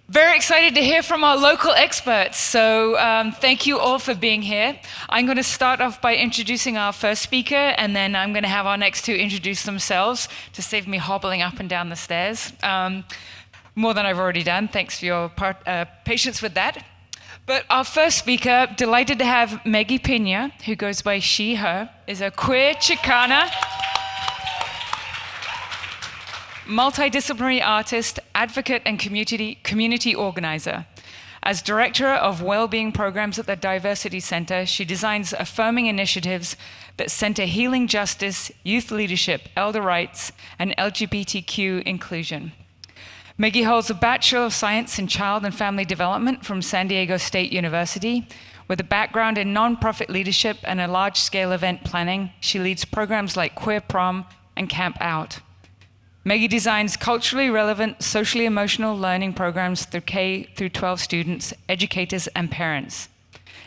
Very excited to hear from our local experts. So thank you all for being here. I'm going to start off by introducing our first speaker, and then I'm going to have our next two introduce themselves to save me hobbling up and down the stairs. More than I've already done. Thanks for your patience with that. But our first speaker, delighted to have Maggie Pina, who goes by she, her, is a queer Chicana, multidisciplinary artist, advocate, and community organizer. As director of well-being programs at the Diversity Center, she designs affirming initiatives that center healing justice, youth leadership, elder rights, and LGBTQ inclusion. Maggie holds a Bachelor of Science in Child and Family Development from San Diego State University. With a background in nonprofit leadership and a large-scale event planning, she leads programs like Queer Prom and Camp Out. Maggie designs culturally relevant, socially emotional learning programs through K-12 students, educators, and parents.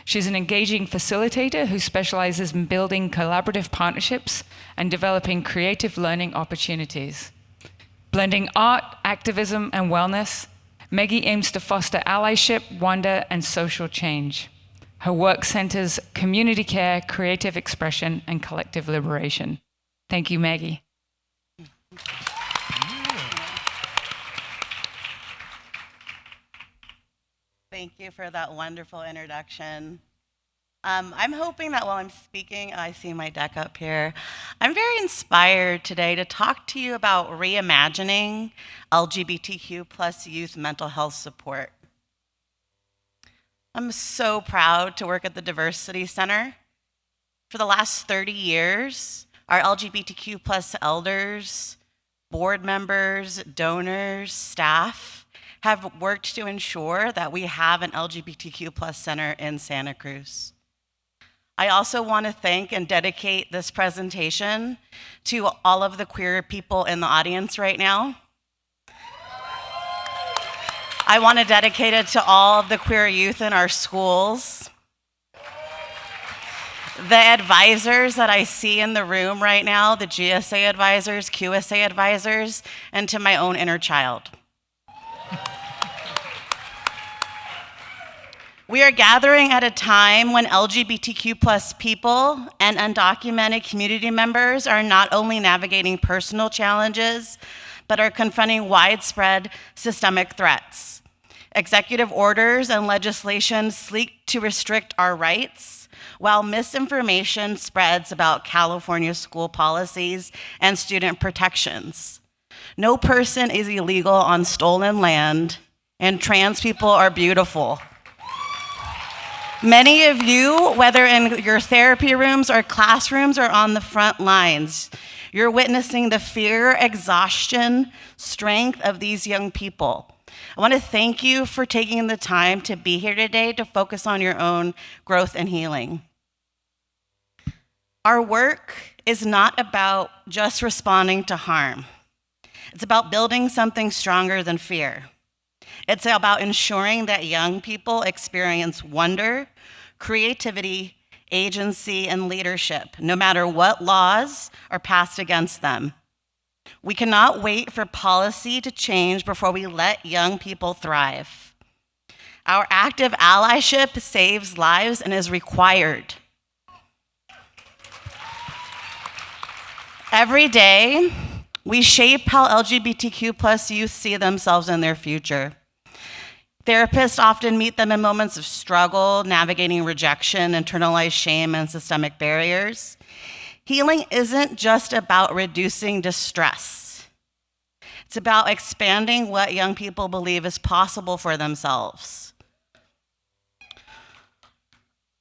She's an engaging facilitator who specializes in building collaborative partnerships and developing creative learning opportunities. Blending art, activism, and wellness, Maggie aims to foster allyship, wonder, and social change. Her work centers community care, creative expression, and collective liberation. Thank you, Maggie. Thank you for that wonderful introduction. I'm hoping that while I'm speaking, I see my deck up here. I'm very inspired today to talk to you about reimagining LGBTQ plus youth mental health support. I'm so proud to work at the Diversity Center. For the last 30 years, our LGBTQ plus elders, board members, donors, staff have worked to ensure that we have an LGBTQ plus center in Santa Cruz. I also want to thank and dedicate this presentation to all of the queer people in the audience right now. I want to dedicate it to all of the queer youth in our schools, the advisors that I see in the room right now, the GSA advisors, QSA advisors, and to my own inner child. We are gathering at a time when LGBTQ plus people and undocumented community members are not only navigating personal challenges, but are confronting widespread systemic threats. Executive orders and legislation seek to restrict our rights, while misinformation spreads about California school policies and student protections. No person is illegal on stolen land, and trans people are beautiful. Many of you, whether in your therapy rooms or classrooms, are on the front lines. You're witnessing the fear, exhaustion, strength of these young people. I want to thank you for taking the time to be here today to focus on your own growth and healing. Our work is not about just responding to harm. It's about building something stronger than fear. It's about ensuring that young people experience wonder, creativity, agency, and leadership, no matter what laws are passed against them. We cannot wait for policy to change before we let young people thrive. Our active allyship saves lives and is required. Every day, we shape how LGBTQ plus youth see themselves in their future. Therapists often meet them in moments of struggle, navigating rejection, internalized shame, and systemic barriers. Healing isn't just about reducing distress. It's about expanding what young people believe is possible for themselves.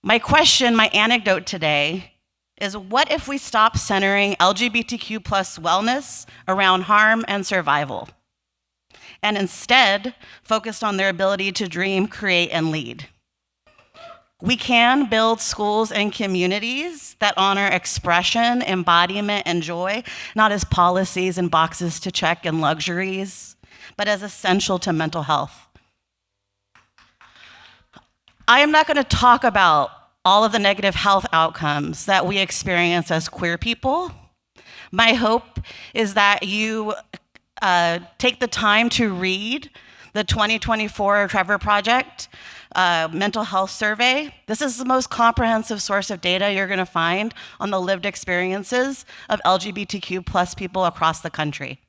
My question, my anecdote today, is what if we stop centering LGBTQ plus wellness around harm and survival, and instead focused on their ability to dream, create, and lead? We can build schools and communities that honor expression, embodiment, and joy, not as policies and boxes to check and luxuries, but as essential to mental health. I am not going to talk about all of the negative health outcomes that we experience as queer people. My hope is that you take the time to read the 2024 Trevor Project mental health survey. This is the most comprehensive source of data you're going to find on the lived experiences of LGBTQ plus people across the country.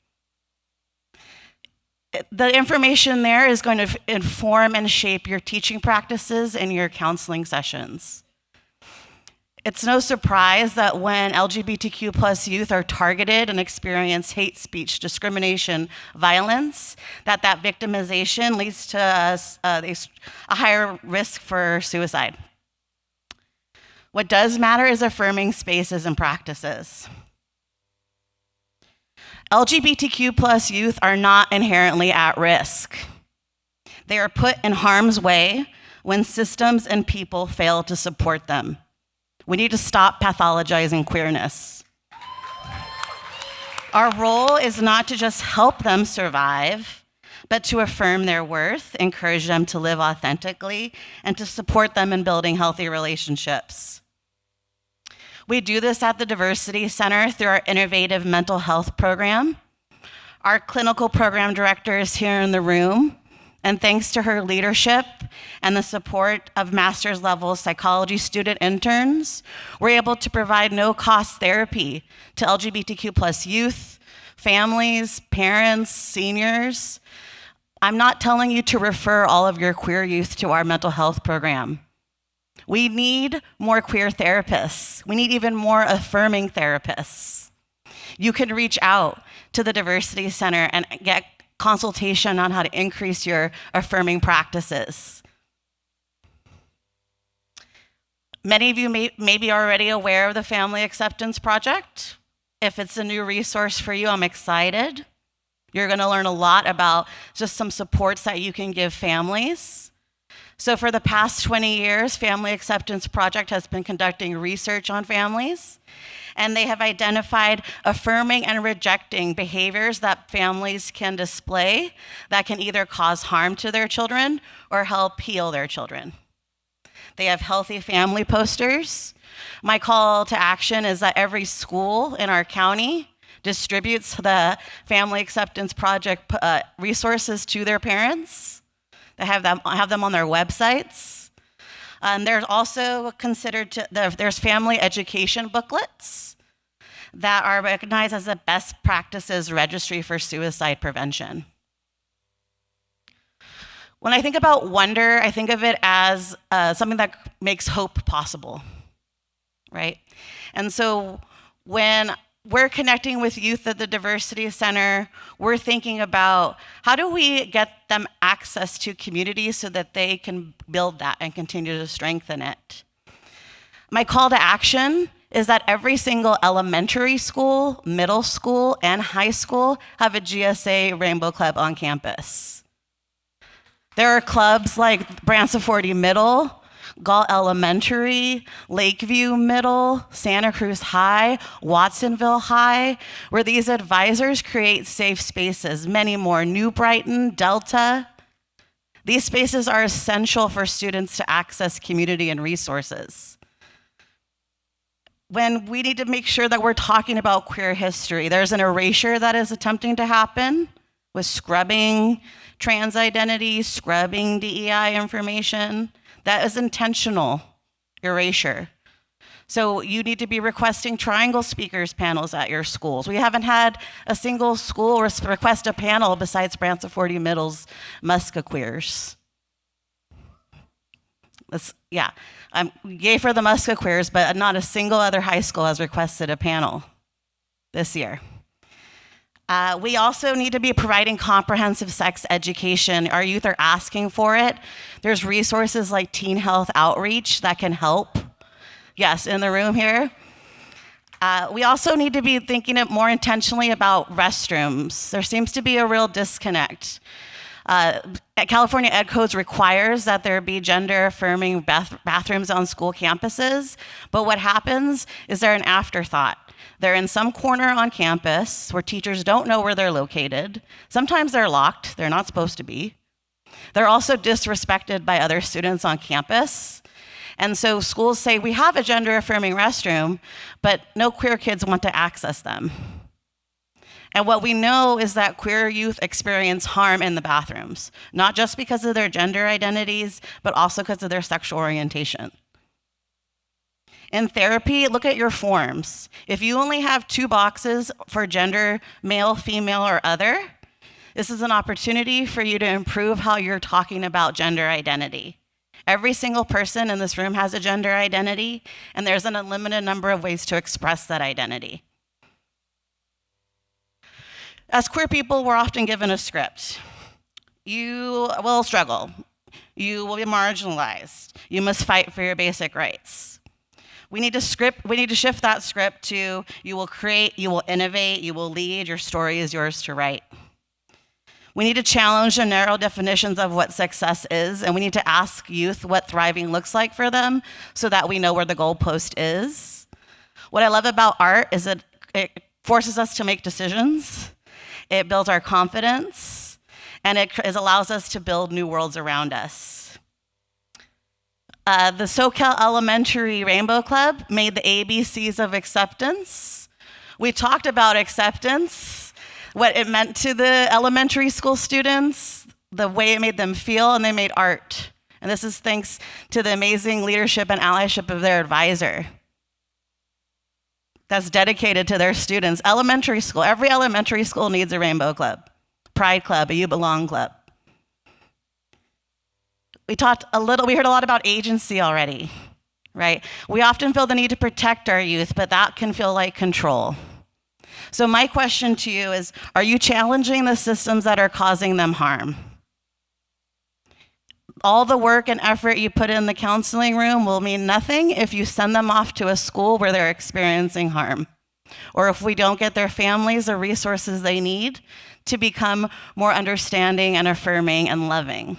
The information there is going to inform and shape your teaching practices and your counseling sessions. It's no surprise that when LGBTQ plus youth are targeted and experience hate speech, discrimination, violence, that victimization leads to a higher risk for suicide. What does matter is affirming spaces and practices. LGBTQ plus youth are not inherently at risk. They are put in harm's way when systems and people fail to support them. We need to stop pathologizing queerness. Our role is not to just help them survive, but to affirm their worth, encourage them to live authentically, and to support them in building healthy relationships. We do this at the Diversity Center through our innovative mental health program. Our clinical program director is here in the room, and thanks to her leadership and the support of master's level psychology student interns, we're able to provide no-cost therapy to LGBTQ plus youth, families, parents, seniors. I'm not telling you to refer all of your queer youth to our mental health program. We need more queer therapists. We need even more affirming therapists. You can reach out to the Diversity Center and get consultation on how to increase your affirming practices. Many of you may be already aware of the Family Acceptance Project. If it's a new resource for you, I'm excited. You're going to learn a lot about just some supports that you can give families. So for the past 20 years, Family Acceptance Project has been conducting research on families, and they have identified affirming and rejecting behaviors that families can display that can either cause harm to their children or help heal their children. They have healthy family posters. My call to action is that every school in our county distributes the Family Acceptance Project resources to their parents. They have them on their websites. There's also there's family education booklets that are recognized as the best practices registry for suicide prevention. When I think about wonder, I think of it as something that makes hope possible, right? And so when we're connecting with youth at the Diversity Center, we're thinking about how do we get them access to community so that they can build that and continue to strengthen it. My call to action is that every single elementary school, middle school, and high school have a GSA Rainbow Club on campus. There are clubs like Branciforte Middle, Galt Elementary, Lakeview Middle, Santa Cruz High, Watsonville High, where these advisors create safe spaces, many more, New Brighton, Delta. These spaces are essential for students to access community and resources. When we need to make sure that we're talking about queer history, there's an erasure that is attempting to happen with scrubbing trans identity, scrubbing DEI information. That is intentional erasure. So you need to be requesting triangle speakers panels at your schools. We haven't had a single school request a panel besides Branciforte Middle's Muskequeers. I'm yay for the Muskequeers, but not a single other high school has requested a panel this year. We also need to be providing comprehensive sex education. Our youth are asking for it. There's resources like Teen Health Outreach that can help. Yes, in the room here. We also need to be thinking more intentionally about restrooms. There seems to be a real disconnect. California Ed Codes requires that there be gender-affirming bathrooms on school campuses, but what happens is they're an afterthought. They're in some corner on campus where teachers don't know where they're located. Sometimes they're locked, they're not supposed to be. They're also disrespected by other students on campus. And so schools say, we have a gender-affirming restroom, but no queer kids want to access them. And what we know is that queer youth experience harm in the bathrooms, not just because of their gender identities, but also because of their sexual orientation. In therapy, look at your forms. If you only have 2 boxes for gender, male, female, or other, this is an opportunity for you to improve how you're talking about gender identity. Every single person in this room has a gender identity, and there's an unlimited number of ways to express that identity. As queer people, we're often given a script. You will struggle. You will be marginalized. You must fight for your basic rights. We need to shift that script to you will create, you will innovate, you will lead, your story is yours to write. We need to challenge the narrow definitions of what success is, and we need to ask youth what thriving looks like for them so that we know where the goalpost is. What I love about art is it forces us to make decisions, it builds our confidence, and it allows us to build new worlds around us. The SoCal Elementary Rainbow Club made the ABCs of acceptance. We talked about acceptance, what it meant to the elementary school students, the way it made them feel, and they made art. And this is thanks to the amazing leadership and allyship of their advisor that's dedicated to their students. Elementary school, every elementary school needs a Rainbow Club, Pride Club, a You Belong Club. We heard a lot about agency already, right? We often feel the need to protect our youth, but that can feel like control. So my question to you is, are you challenging the systems that are causing them harm? All the work and effort you put in the counseling room will mean nothing if you send them off to a school where they're experiencing harm, or if we don't get their families the resources they need to become more understanding and affirming and loving.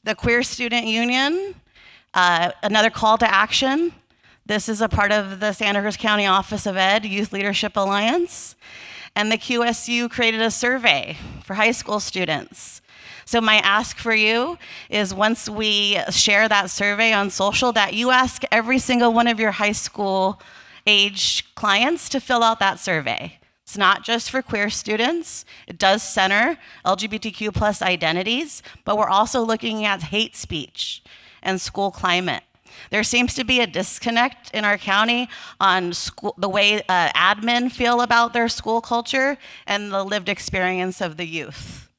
The Queer Student Union, another call to action. This is a part of the Santa Cruz County Office of Ed Youth Leadership Alliance. And the QSU created a survey for high school students. So my ask for you is once we share that survey on social, that you ask every single one of your high school age clients to fill out that survey. It's not just for queer students. It does center LGBTQ plus identities, but we're also looking at hate speech and school climate. There seems to be a disconnect in our county on the way admin feel about their school culture and the lived experience of the youth.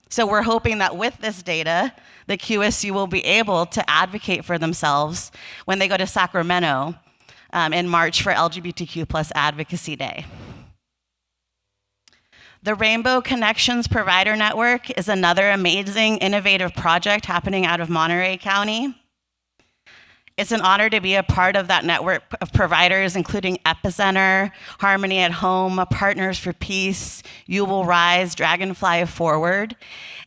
So we're hoping that with this data, the QSU will be able to advocate for themselves when they go to Sacramento in March for LGBTQ plus Advocacy Day. The Rainbow Connections Provider Network is another amazing, innovative project happening out of Monterey County. It's an honor to be a part of that network of providers, including Epicenter, Harmony at Home, Partners for Peace, You Will Rise, Dragonfly Forward.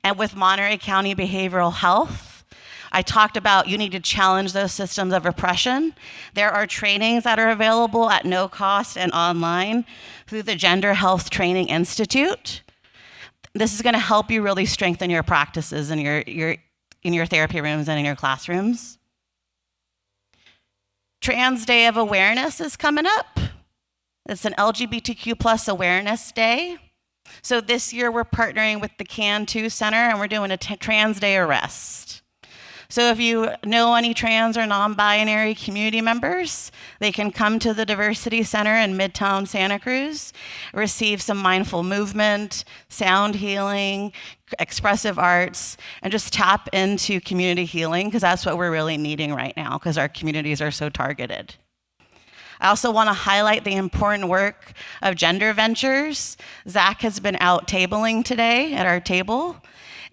And with Monterey County Behavioral Health, I talked about you need to challenge those systems of oppression. There are trainings that are available at no cost and online through the Gender Health Training Institute. This is going to help you really strengthen your practices in your therapy rooms and in your classrooms. Trans Day of Awareness is coming up. It's an LGBTQ plus awareness day. So this year we're partnering with the Can2 Center and we're doing a Trans Day arrest. So if you know any trans or non-binary community members, they can come to the Diversity Center in Midtown Santa Cruz, receive some mindful movement, sound healing, expressive arts, and just tap into community healing, because that's what we're really needing right now, because our communities are so targeted. I also want to highlight the important work of Gender Ventures. Zach has been out tabling today at our table,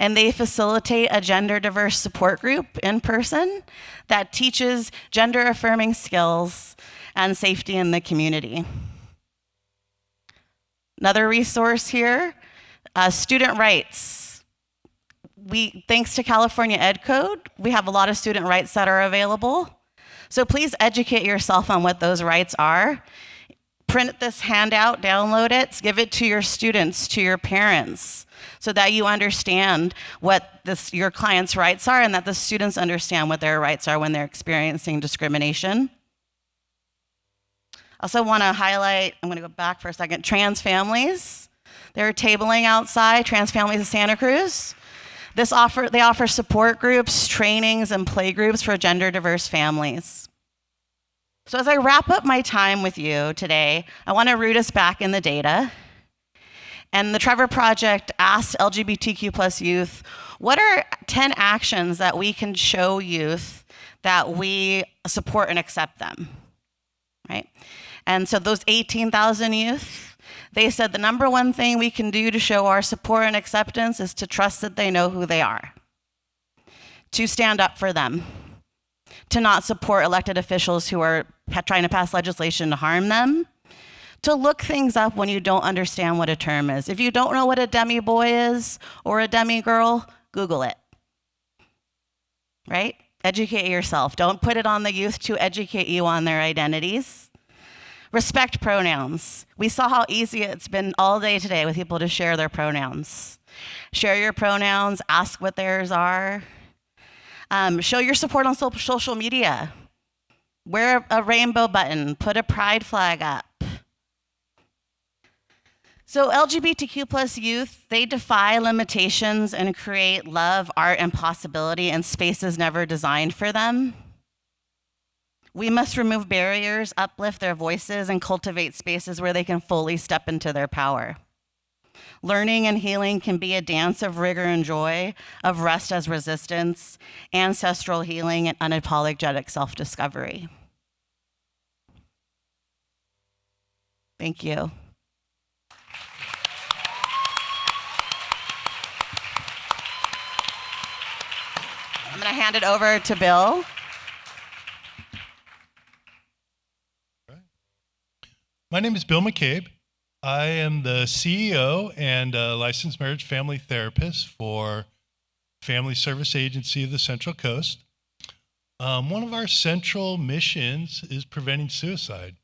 and they facilitate a gender diverse support group in person that teaches gender affirming skills and safety in the community. Another resource here, student rights. Thanks to California Ed Code, we have a lot of student rights that are available. So please educate yourself on what those rights are. Print this handout, download it, give it to your students, to your parents, so that you understand what your clients' rights are and that the students understand what their rights are when they're experiencing discrimination. I also want to highlight, I'm going to go back for a second, trans families. They're tabling outside, Trans Families of Santa Cruz. They offer support groups, trainings, and play groups for gender diverse families. So as I wrap up my time with you today, I want to root us back in the data. And the Trevor Project asked LGBTQ plus youth, what are 10 actions that we can show youth that we support and accept them, right? And so those 18,000 youth, they said the number one thing we can do to show our support and acceptance is to trust that they know who they are, to stand up for them, to not support elected officials who are trying to pass legislation to harm them, to look things up when you don't understand what a term is. If you don't know what a demi boy is or a demi girl, Google it, right? Educate yourself. Don't put it on the youth to educate you on their identities. Respect pronouns. We saw how easy it's been all day today with people to share their pronouns. Share your pronouns, ask what theirs are. Show your support on social media. Wear a rainbow button, put a pride flag up. So LGBTQ plus youth, they defy limitations and create love, art, and possibility in spaces never designed for them. We must remove barriers, uplift their voices, and cultivate spaces where they can fully step into their power. Learning and healing can be a dance of rigor and joy, of rest as resistance, ancestral healing, and unapologetic self-discovery. Thank you. I'm going to hand it over to Bill. My name is Bill McCabe. I am the CEO and licensed marriage family therapist for Family Service Agency of the Central Coast. One of our central missions is preventing suicide.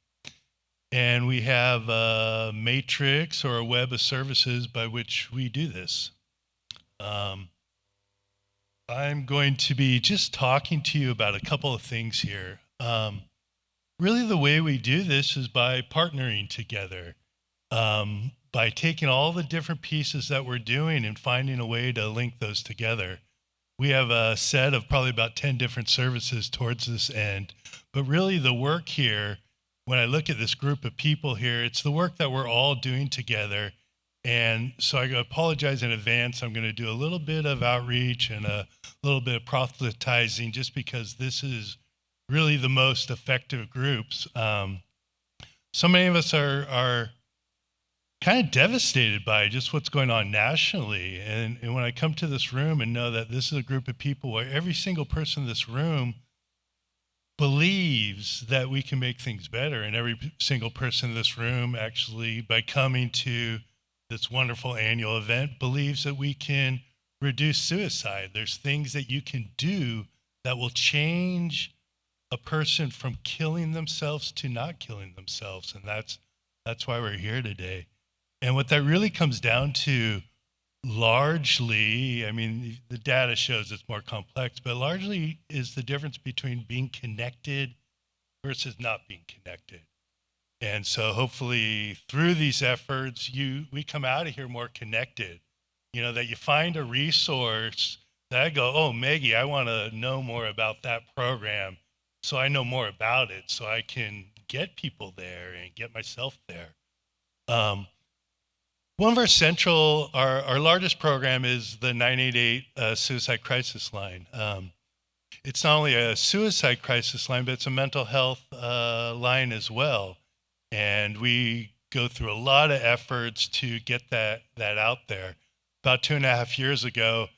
And we have a matrix or a web of services by which we do this. I'm going to be just talking to you about a couple of things here. Really, the way we do this is by partnering together, by taking all the different pieces that we're doing and finding a way to link those together. We have a set of probably about 10 different services towards this end. But really, the work here, when I look at this group of people here, it's the work that we're all doing together. And so I apologize in advance. I'm going to do a little bit of outreach and a little bit of proselytizing just because this is really the most effective groups. So many of us are kind of devastated by just what's going on nationally. And when I come to this room and know that this is a group of people where every single person in this room believes that we can make things better, and every single person in this room actually, by coming to this wonderful annual event, believes that we can reduce suicide. There's things that you can do that will change a person from killing themselves to not killing themselves. And that's why we're here today. And what that really comes down to largely, I mean, the data shows it's more complex, but largely is the difference between being connected versus not being connected. And so hopefully through these efforts, we come out of here more connected, that you find a resource that I go, oh, Maggie, I want to know more about that program. So I know more about it so I can get people there and get myself there. One of our largest program is the 988 Suicide Crisis Line. It's not only a suicide crisis line, but it's a mental health line as well. And we go through a lot of efforts to get that out there. About 2.5 years ago,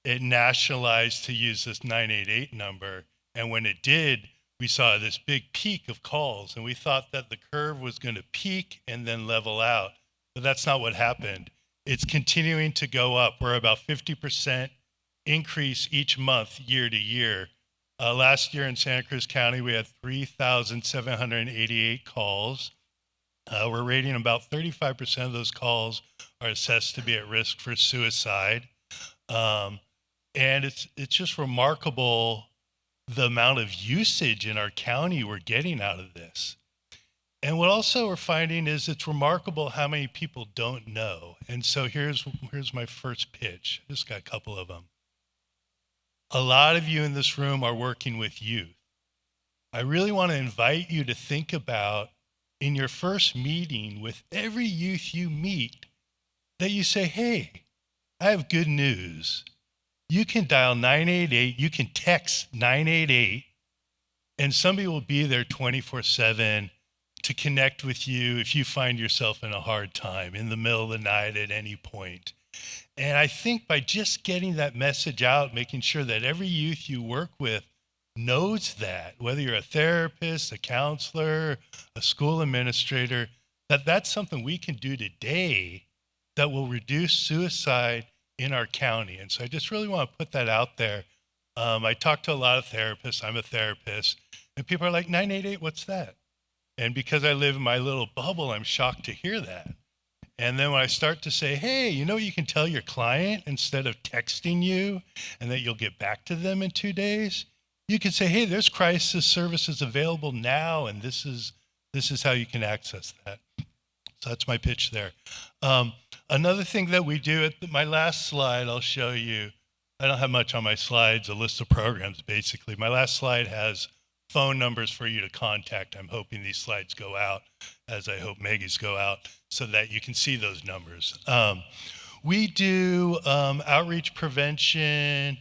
it nationalized to use this 988 number. And when it did, we saw this big peak of calls. And we thought that the curve was going to peak and then level out. But that's not what happened. It's continuing to go up. We're about 50% increase each month, year to year. Last year in Santa Cruz County, we had 3,788 calls. We're rating about 35% of those calls are assessed to be at risk for suicide. And it's just remarkable the amount of usage in our county we're getting out of this. And what also we're finding is it's remarkable how many people don't know. And so here's my first pitch. I just got a couple of them. A lot of you in this room are working with youth. I really want to invite you to think about in your first meeting with every youth you meet that you say, hey, I have good news. You can dial 988, you can text 988, and somebody will be there 24/7 to connect with you if you find yourself in a hard time, in the middle of the night at any point. And I think by just getting that message out, making sure that every youth you work with knows that, whether you're a therapist, a counselor, a school administrator, that that's something we can do today that will reduce suicide in our county. And so I just really want to put that out there. I talk to a lot of therapists. I'm a therapist. And people are like, 988, what's that? And because I live in my little bubble, I'm shocked to hear that. And then when I start to say, hey, you know what you can tell your client instead of texting you and that you'll get back to them in 2 days? You can say, hey, there's crisis services available now, and this is how you can access that. So that's my pitch there. Another thing that we do at my last slide, I'll show you. I don't have much on my slides, a list of programs, basically. My last slide has phone numbers for you to contact. I'm hoping these slides go out, as I hope Maggie's go out, so that you can see those numbers. We do outreach prevention,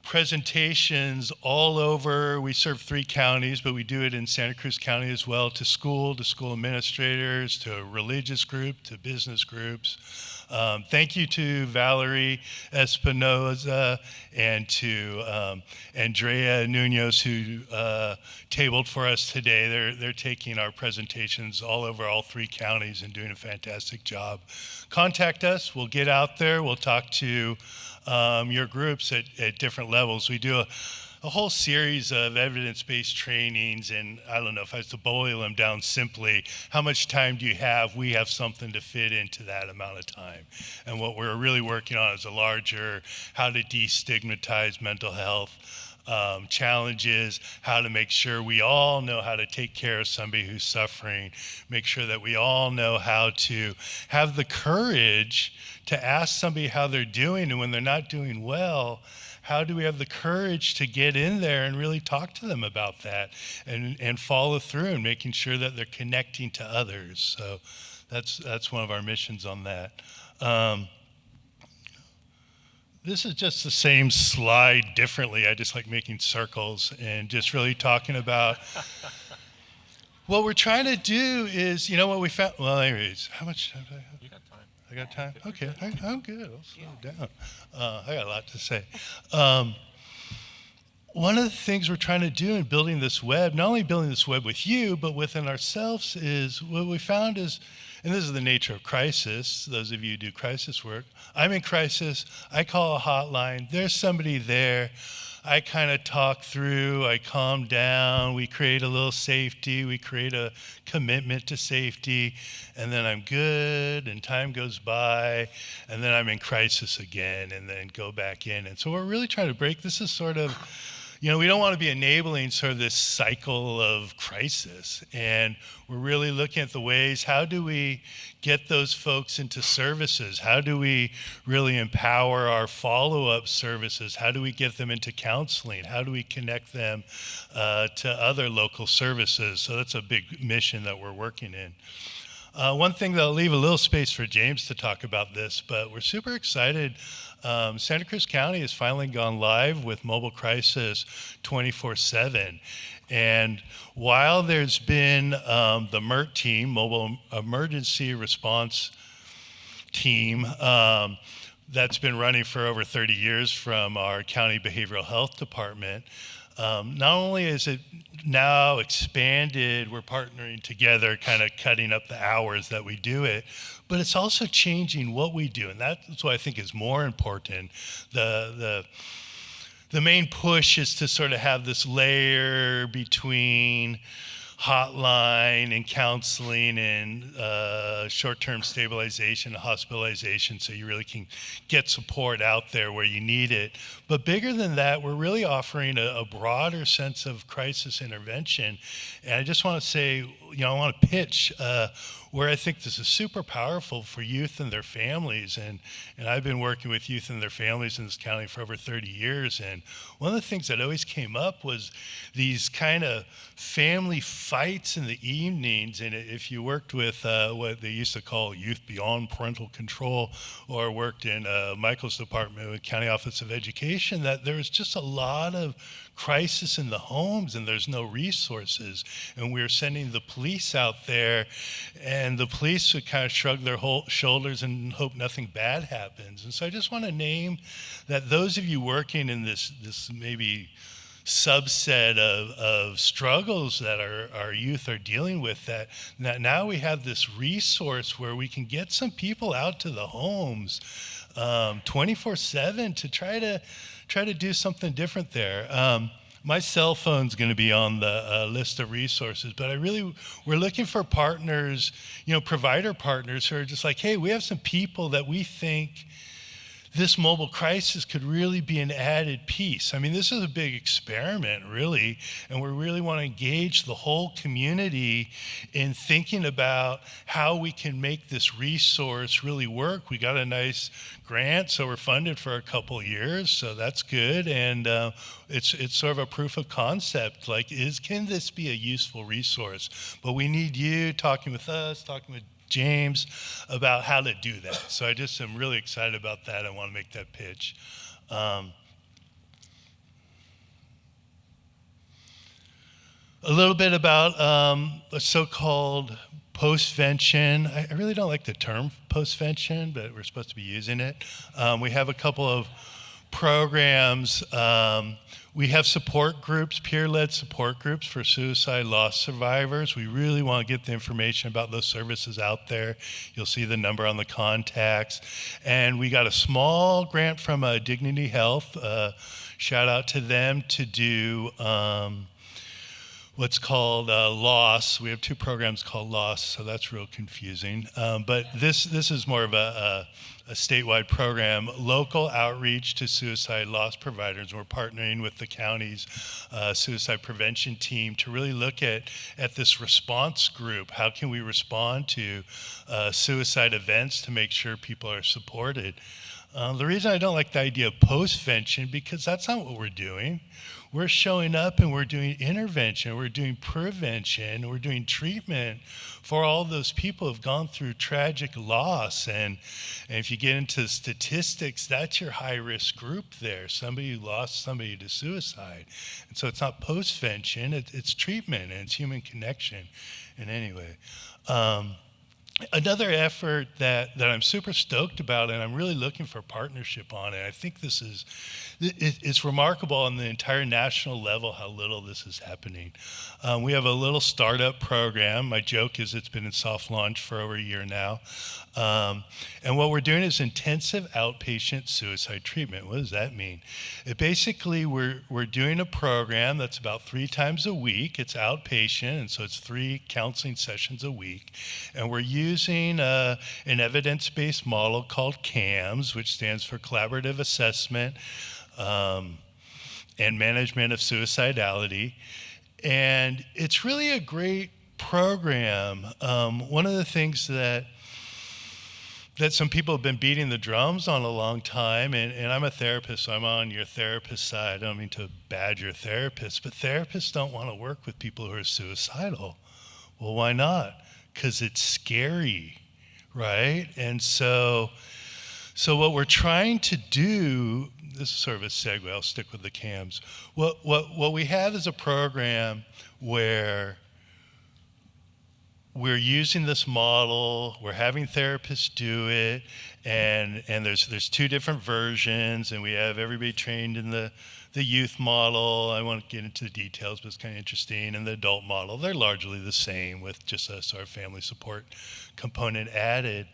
presentations all over. We serve 3 counties, but we do it in Santa Cruz County as well, to school administrators, to religious group, to business groups. Thank you to Valerie Espinoza and to Andrea Nunez, who tabled for us today. They're taking our presentations all over all 3 counties and doing a fantastic job. Contact us. We'll get out there. We'll talk to your groups at different levels. We do a whole series of evidence-based trainings, and I don't know if I was to boil them down simply, how much time do you have? We have something to fit into that amount of time. And what we're really working on is a larger how to destigmatize mental health challenges, how to make sure we all know how to take care of somebody who's suffering, make sure that we all know how to have the courage to ask somebody how they're doing, and when they're not doing well, how do we have the courage to get in there and really talk to them about that and follow through and making sure that they're connecting to others. So that's one of our missions on that. This is just the same slide differently. I just like making circles and just really talking about what we're trying to do is, you know what we found? Well, anyways, how much time do I have? You got time. I got time? Okay, I'm good. I'll slow down. I got a lot to say. One of the things we're trying to do in building this web, not only building this web with you, but within ourselves, is what we found is, and this is the nature of crisis, those of you who do crisis work, I'm in crisis, I call a hotline, there's somebody there, I kind of talk through, I calm down, we create a little safety, we create a commitment to safety, and then I'm good, and time goes by, and then I'm in crisis again, and then go back in. And so we're really trying to break, this is sort of, you know, we don't want to be enabling sort of this cycle of crisis. And we're really looking at the ways, how do we get those folks into services? How do we really empower our follow-up services? How do we get them into counseling? How do we connect them to other local services? So that's a big mission that we're working in. One thing that I'll leave a little space for James to talk about this, but we're super excited. Santa Cruz County has finally gone live with Mobile Crisis 24/7. And while there's been the MERT team, Mobile Emergency Response Team, that's been running for over 30 years from our county behavioral health department, not only is it now expanded, we're partnering together, kind of cutting up the hours that we do it, but it's also changing what we do. And that's what I think is more important. The main push is to sort of have this layer between hotline and counseling and short-term stabilization, hospitalization, so you really can get support out there where you need it. But bigger than that, we're really offering a broader sense of crisis intervention. And I just want to say, I want to pitch where I think this is super powerful for youth and their families. And I've been working with youth and their families in this county for over 30 years. And one of the things that always came up was these kind of family fights in the evenings. And if you worked with what they used to call youth beyond parental control, or worked in Michael's department with County Office of Education, that there was just a lot of crisis in the homes and there's no resources. And we were sending the police out there, and the police would kind of shrug their shoulders and hope nothing bad happens. And so I just want to name that those of you working in this maybe subset of struggles that our youth are dealing with, that now we have this resource where we can get some people out to the homes 24/7 to try to do something different there. My cell phone's going to be on the list of resources, but we're looking for partners, provider partners who are just like, hey, we have some people that we think this mobile crisis could really be an added piece. I mean, this is a big experiment, really, and we really want to engage the whole community in thinking about how we can make this resource really work. We got a nice grant, so we're funded for a couple of years, so that's good, and it's sort of a proof of concept, like, can this be a useful resource? But we need you talking with us, talking with James about how to do that. So I just am really excited about that. I want to make that pitch. A little bit about a so-called postvention. I really don't like the term postvention, but we're supposed to be using it. We have a couple of programs. We have support groups, peer-led support groups for suicide loss survivors. We really want to get the information about those services out there. You'll see the number on the contacts. And we got a small grant from Dignity Health. Shout out to them to do what's called LOSS. We have two programs called LOSS, so that's real confusing. But this is more of a statewide program, local outreach to suicide loss providers. We're partnering with the county's suicide prevention team to really look at this response group. How can we respond to suicide events to make sure people are supported? The reason I don't like the idea of postvention, because that's not what we're doing. We're showing up and we're doing intervention, we're doing prevention, we're doing treatment for all those people who've gone through tragic loss. And if you get into statistics, that's your high-risk group there, somebody who lost somebody to suicide. And so it's not postvention, it's treatment and it's human connection. And anyway, another effort that I'm super stoked about, and I'm really looking for partnership on, and I think it's remarkable on the entire national level how little this is happening. We have a little startup program. My joke is it's been in soft launch for over a year now. And what we're doing is intensive outpatient suicide treatment. What does that mean? Basically, we're doing a program that's about 3 times a week. It's outpatient, and so it's 3 counseling sessions a week. And we're using an evidence-based model called CAMS, which stands for Collaborative Assessment and Management of Suicidality. And it's really a great program. One of the things that some people have been beating the drums on a long time, and I'm a therapist, so I'm on your therapist side. I don't mean to badger therapists, but therapists don't want to work with people who are suicidal. Well, why not? Because it's scary, right? And so what we're trying to do, this is sort of a segue, I'll stick with the CAMS. What we have is a program where we're using this model, we're having therapists do it, and there's 2 different versions, and we have everybody trained in the youth model. I won't get into the details, but it's kind of interesting. And the adult model, they're largely the same with just a sort of family support component added.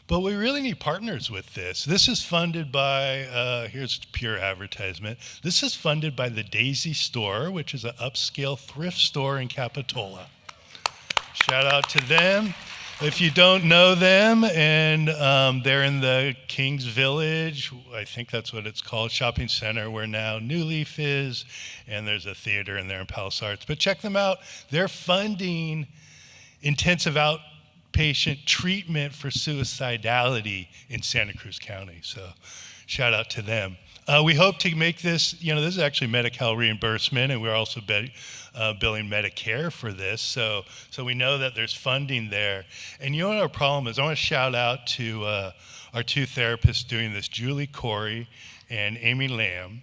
But we really need partners with this. This is funded by, here's pure advertisement. This is funded by the Daisy Store, which is an upscale thrift store in Capitola. Shout out to them. If you don't know them, and they're in the King's Village, I think that's what it's called, shopping center where now New Leaf is, and there's a theater in there in Palace Arts. But check them out. They're funding intensive outpatient treatment for suicidality in Santa Cruz County. So shout out to them. We hope to make this, this is actually Medi-Cal reimbursement, and we're also billing Medicare for this. So we know that there's funding there. And you know what our problem is? I want to shout out to our two therapists doing this, Julie Corey and Amy Lamb.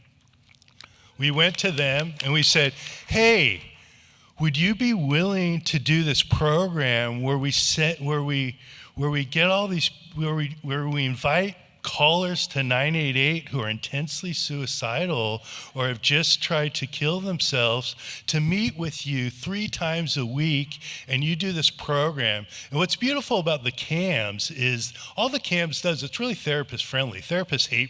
We went to them and we said, hey, would you be willing to do this program where we get all these, where we invite callers to 988 who are intensely suicidal or have just tried to kill themselves to meet with you 3 times a week, and you do this program. And what's beautiful about the CAMS is all the CAMS does, it's really therapist friendly. Therapists hate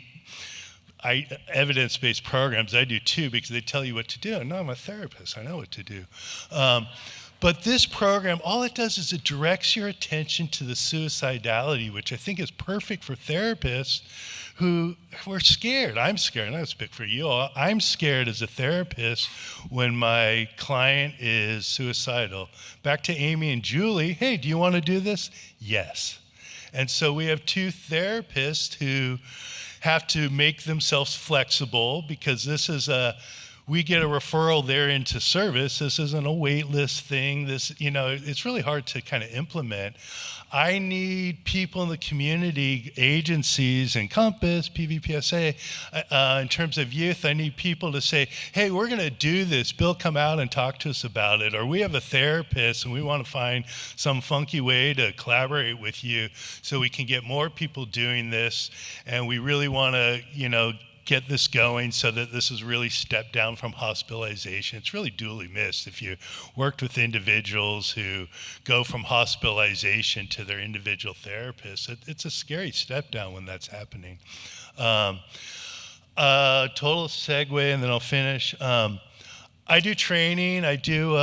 evidence-based programs. I do too, because they tell you what to do. And no, I'm a therapist, I know what to do. But this program, all it does is it directs your attention to the suicidality, which I think is perfect for therapists who are scared. I'm scared. I'm not speak for you all. I'm scared as a therapist when my client is suicidal. Back to Amy and Julie. Hey, do you want to do this? Yes. And so we have 2 therapists who have to make themselves flexible, because this is we get a referral there into service. This isn't a wait list thing. It's really hard to kind of implement. I need people in the community, agencies, Encompass, PVPSA, in terms of youth, I need people to say, hey, we're going to do this. Bill, come out and talk to us about it. Or we have a therapist and we want to find some funky way to collaborate with you so we can get more people doing this. And we really want to, get this going so that this is really stepped down from hospitalization. It's really duly missed. If you worked with individuals who go from hospitalization to their individual therapist, it's a scary step down when that's happening. Total segue, and then I'll finish. I do training. I do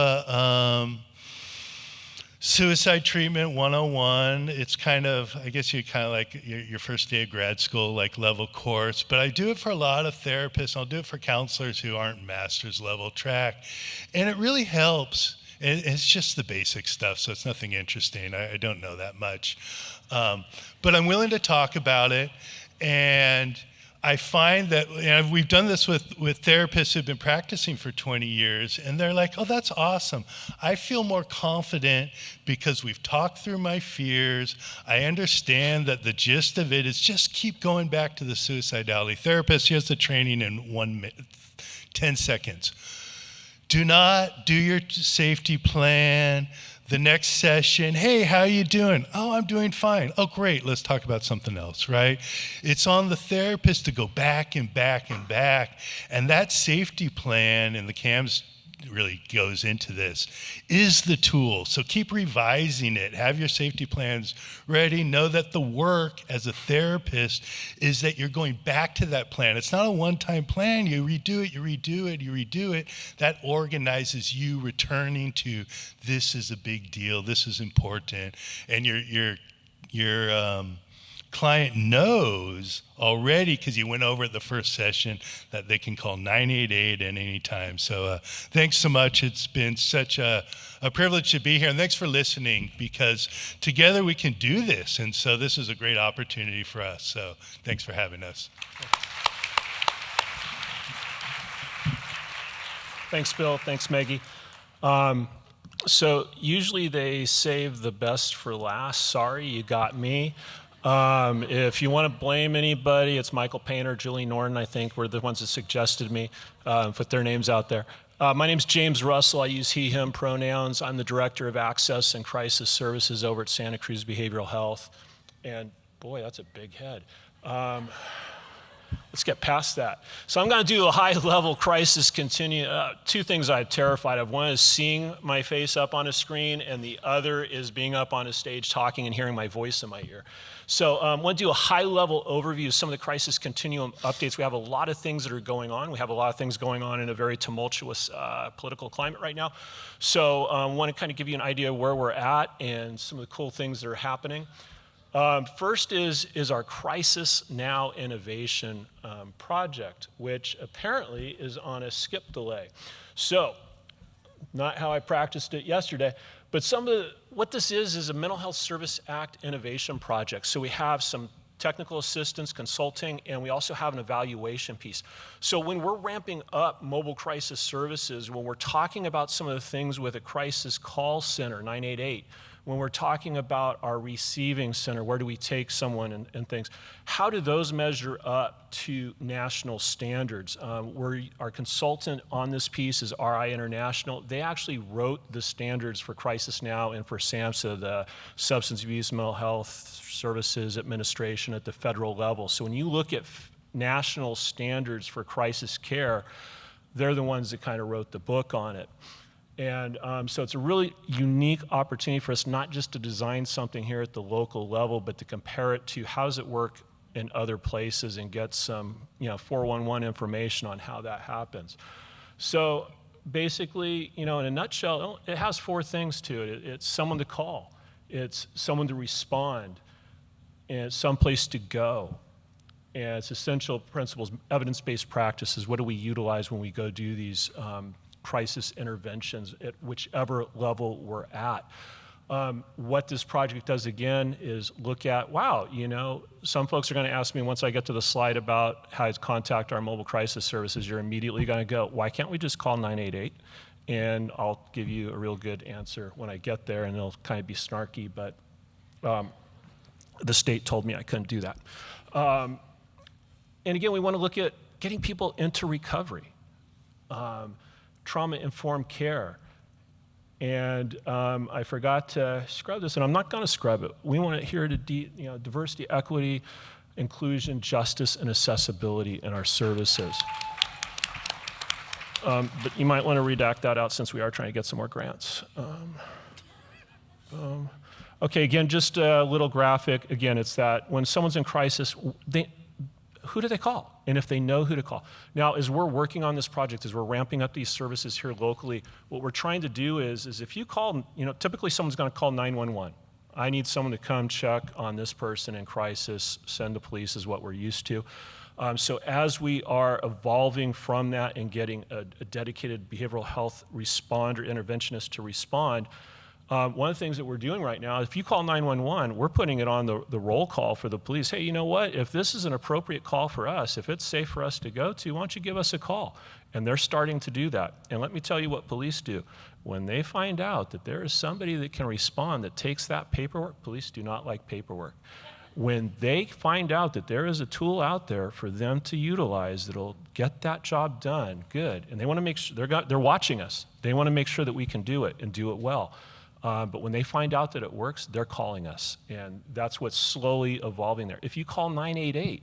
Suicide Treatment 101. It's kind of, I guess you kind of like your first day of grad school, like level course, but I do it for a lot of therapists. I'll do it for counselors who aren't master's level track. And it really helps. It's just the basic stuff, so it's nothing interesting. I don't know that much. But I'm willing to talk about it. And I find that, and we've done this with therapists who've been practicing for 20 years, and they're like, oh, that's awesome. I feel more confident because we've talked through my fears. I understand that the gist of it is just keep going back to the suicidality. Therapists, here's the training in 10 seconds. Do not do your safety plan. The next session, hey, how you doing? Oh, I'm doing fine. Oh, great, let's talk about something else, right? It's on the therapist to go back and back and back. And that safety plan, and the CAMS really goes into this, is the tool. So keep revising it. Have your safety plans ready. Know that the work as a therapist is that you're going back to that plan. It's not a one-time plan. You redo it, you redo it, you redo it. That organizes you returning to, this is a big deal, this is important. And your client knows already, because you went over it the first session, that they can call 988 at any time. So thanks so much. It's been such a privilege to be here. And thanks for listening, because together we can do this. And so this is a great opportunity for us. So thanks for having us. Thanks, Bill. Thanks, Maggie. So usually they save the best for last. Sorry, you got me. If you want to blame anybody, it's Michael Painter, Julie Norton, I think, were the ones that suggested me, put their names out there. My name's James Russell. I use he, him pronouns. I'm the Director of Access and Crisis Services over at Santa Cruz Behavioral Health. And boy, that's a big head. Let's let's get past that. So I'm going to do a high-level crisis two things I'm terrified of. One is seeing my face up on a screen, and the other is being up on a stage talking and hearing my voice in my ear. So I want to do a high-level overview of some of the crisis continuum updates. We have a lot of things that are going on. We have a lot of things going on in a very tumultuous political climate right now. So I want to kind of give you an idea of where we're at and some of the cool things that are happening. First is our Crisis Now Innovation project, which apparently is on a skip delay. So, not how I practiced it yesterday, but what this is a Mental Health Service Act innovation project. So we have some technical assistance, consulting, and we also have an evaluation piece. So when we're ramping up mobile crisis services, when we're talking about some of the things with a crisis call center, 988, when we're talking about our receiving center, where do we take someone and things, how do those measure up to national standards? Our consultant on this piece is RI International. They actually wrote the standards for Crisis Now and for SAMHSA, the Substance Abuse Mental Health Services Administration at the federal level. So when you look at national standards for crisis care, they're the ones that kind of wrote the book on it. And so it's a really unique opportunity for us not just to design something here at the local level, but to compare it to how does it work in other places and get some 411 information on how that happens. So basically, in a nutshell, it has four things to it. It's someone to call, it's someone to respond, and it's someplace to go. And it's essential principles, evidence-based practices. What do we utilize when we go do these crisis interventions at whichever level we're at? What this project does again is look at, some folks are going to ask me once I get to the slide about how to contact our mobile crisis services, you're immediately going to go, why can't we just call 988? And I'll give you a real good answer when I get there, and it'll kind of be snarky, but the state told me I couldn't do that. And again, we want to look at getting people into recovery. Trauma-informed care. And I forgot to scrub this, and I'm not going to scrub it. We want to adhere to diversity, equity, inclusion, justice, and accessibility in our services. But you might want to redact that out since we are trying to get some more grants. Okay, again, just a little graphic. Again, it's that when someone's in crisis, who do they call? And if they know who to call. Now, as we're working on this project, as we're ramping up these services here locally, what we're trying to do is if you call, typically someone's going to call 911. I need someone to come check on this person in crisis, send the police is what we're used to. So as we are evolving from that and getting a dedicated behavioral health responder, interventionist to respond, one of the things that we're doing right now, if you call 911, we're putting it on the roll call for the police. Hey, you know what? If this is an appropriate call for us, if it's safe for us to go to, why don't you give us a call? And they're starting to do that. And let me tell you what police do. When they find out that there is somebody that can respond that takes that paperwork, police do not like paperwork. When they find out that there is a tool out there for them to utilize that'll get that job done, good. And they want to make sure, they're watching us. They want to make sure that we can do it and do it well. But when they find out that it works, they're calling us. And that's what's slowly evolving there. If you call 988,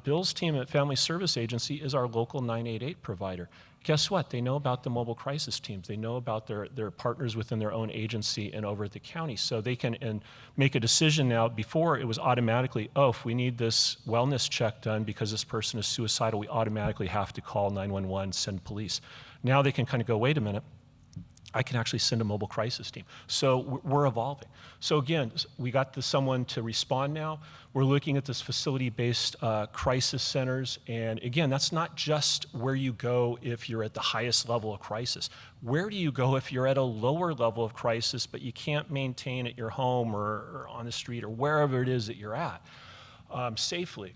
Bill's team at Family Service Agency is our local 988 provider. Guess what? They know about the mobile crisis teams. They know about their partners within their own agency and over at the county. So they can make a decision now. Before, it was automatically, if we need this wellness check done because this person is suicidal, we automatically have to call 911, send police. Now they can kind of go, wait a minute. I can actually send a mobile crisis team. So we're evolving. So again, we got someone to respond now. We're looking at this facility-based crisis centers. And again, that's not just where you go if you're at the highest level of crisis. Where do you go if you're at a lower level of crisis, but you can't maintain at your home or on the street or wherever it is that you're at safely?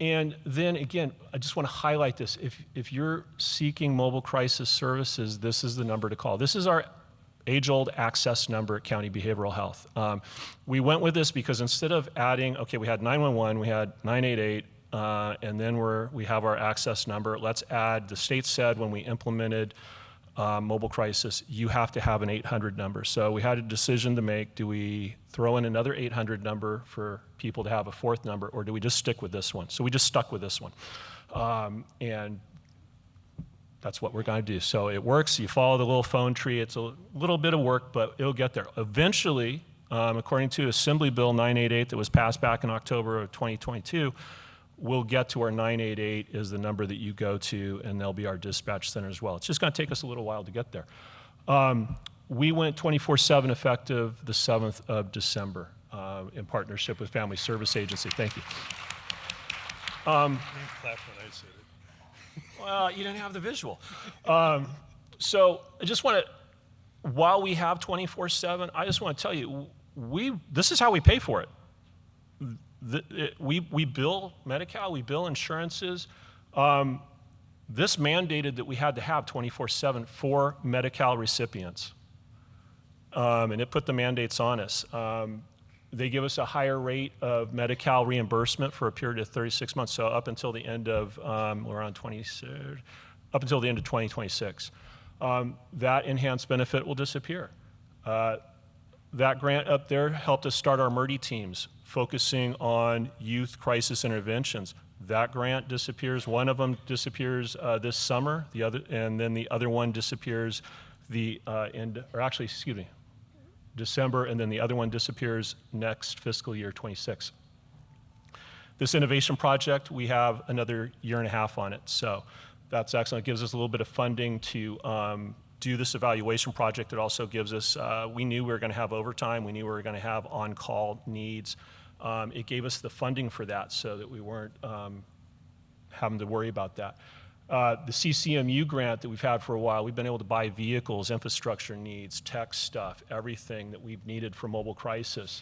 And then again, I just want to highlight this. If you're seeking mobile crisis services, this is the number to call. This is our age-old access number at County Behavioral Health. We went with this because instead of adding, we had 911, we had 988, and then we have our access number. Let's add, the state said when we implemented mobile crisis, you have to have an 800 number. So we had a decision to make. Do we throw in another 800 number for people to have a fourth number, or do we just stick with this one? So we just stuck with this one. And that's what we're going to do. So it works. You follow the little phone tree. It's a little bit of work, but it'll get there. Eventually, according to Assembly Bill 988 that was passed back in October of 2022, we'll get to our 988 is the number that you go to, and they'll be our dispatch center as well. It's just going to take us a little while to get there. We went 24/7 effective the 7th of December in partnership with Family Service Agency. Thank you. Clap when I said it. Well, you didn't have the visual. So I just want to, while we have 24/7, I just want to tell you, this is how we pay for it. We bill Medi-Cal, we bill insurances. This mandated that we had to have 24/7 for Medi-Cal recipients. And it put the mandates on us. They give us a higher rate of Medi-Cal reimbursement for a period of 36 months, so up until the end of, we're on 23rd, up until the end of 2026. That enhanced benefit will disappear. That grant up there helped us start our MERDI teams, focusing on youth crisis interventions. That grant disappears. One of them disappears this summer, and then the other one disappears December, and then the other one disappears next fiscal year, 26. This innovation project, we have another year and a half on it, so that's excellent. It gives us a little bit of funding to do this evaluation project. It also gives us, we knew we were going to have overtime, we knew we were going to have on-call needs. It gave us the funding for that so that we weren't having to worry about that. The CCMU grant that we've had for a while, we've been able to buy vehicles, infrastructure needs, tech stuff, everything that we've needed for mobile crisis.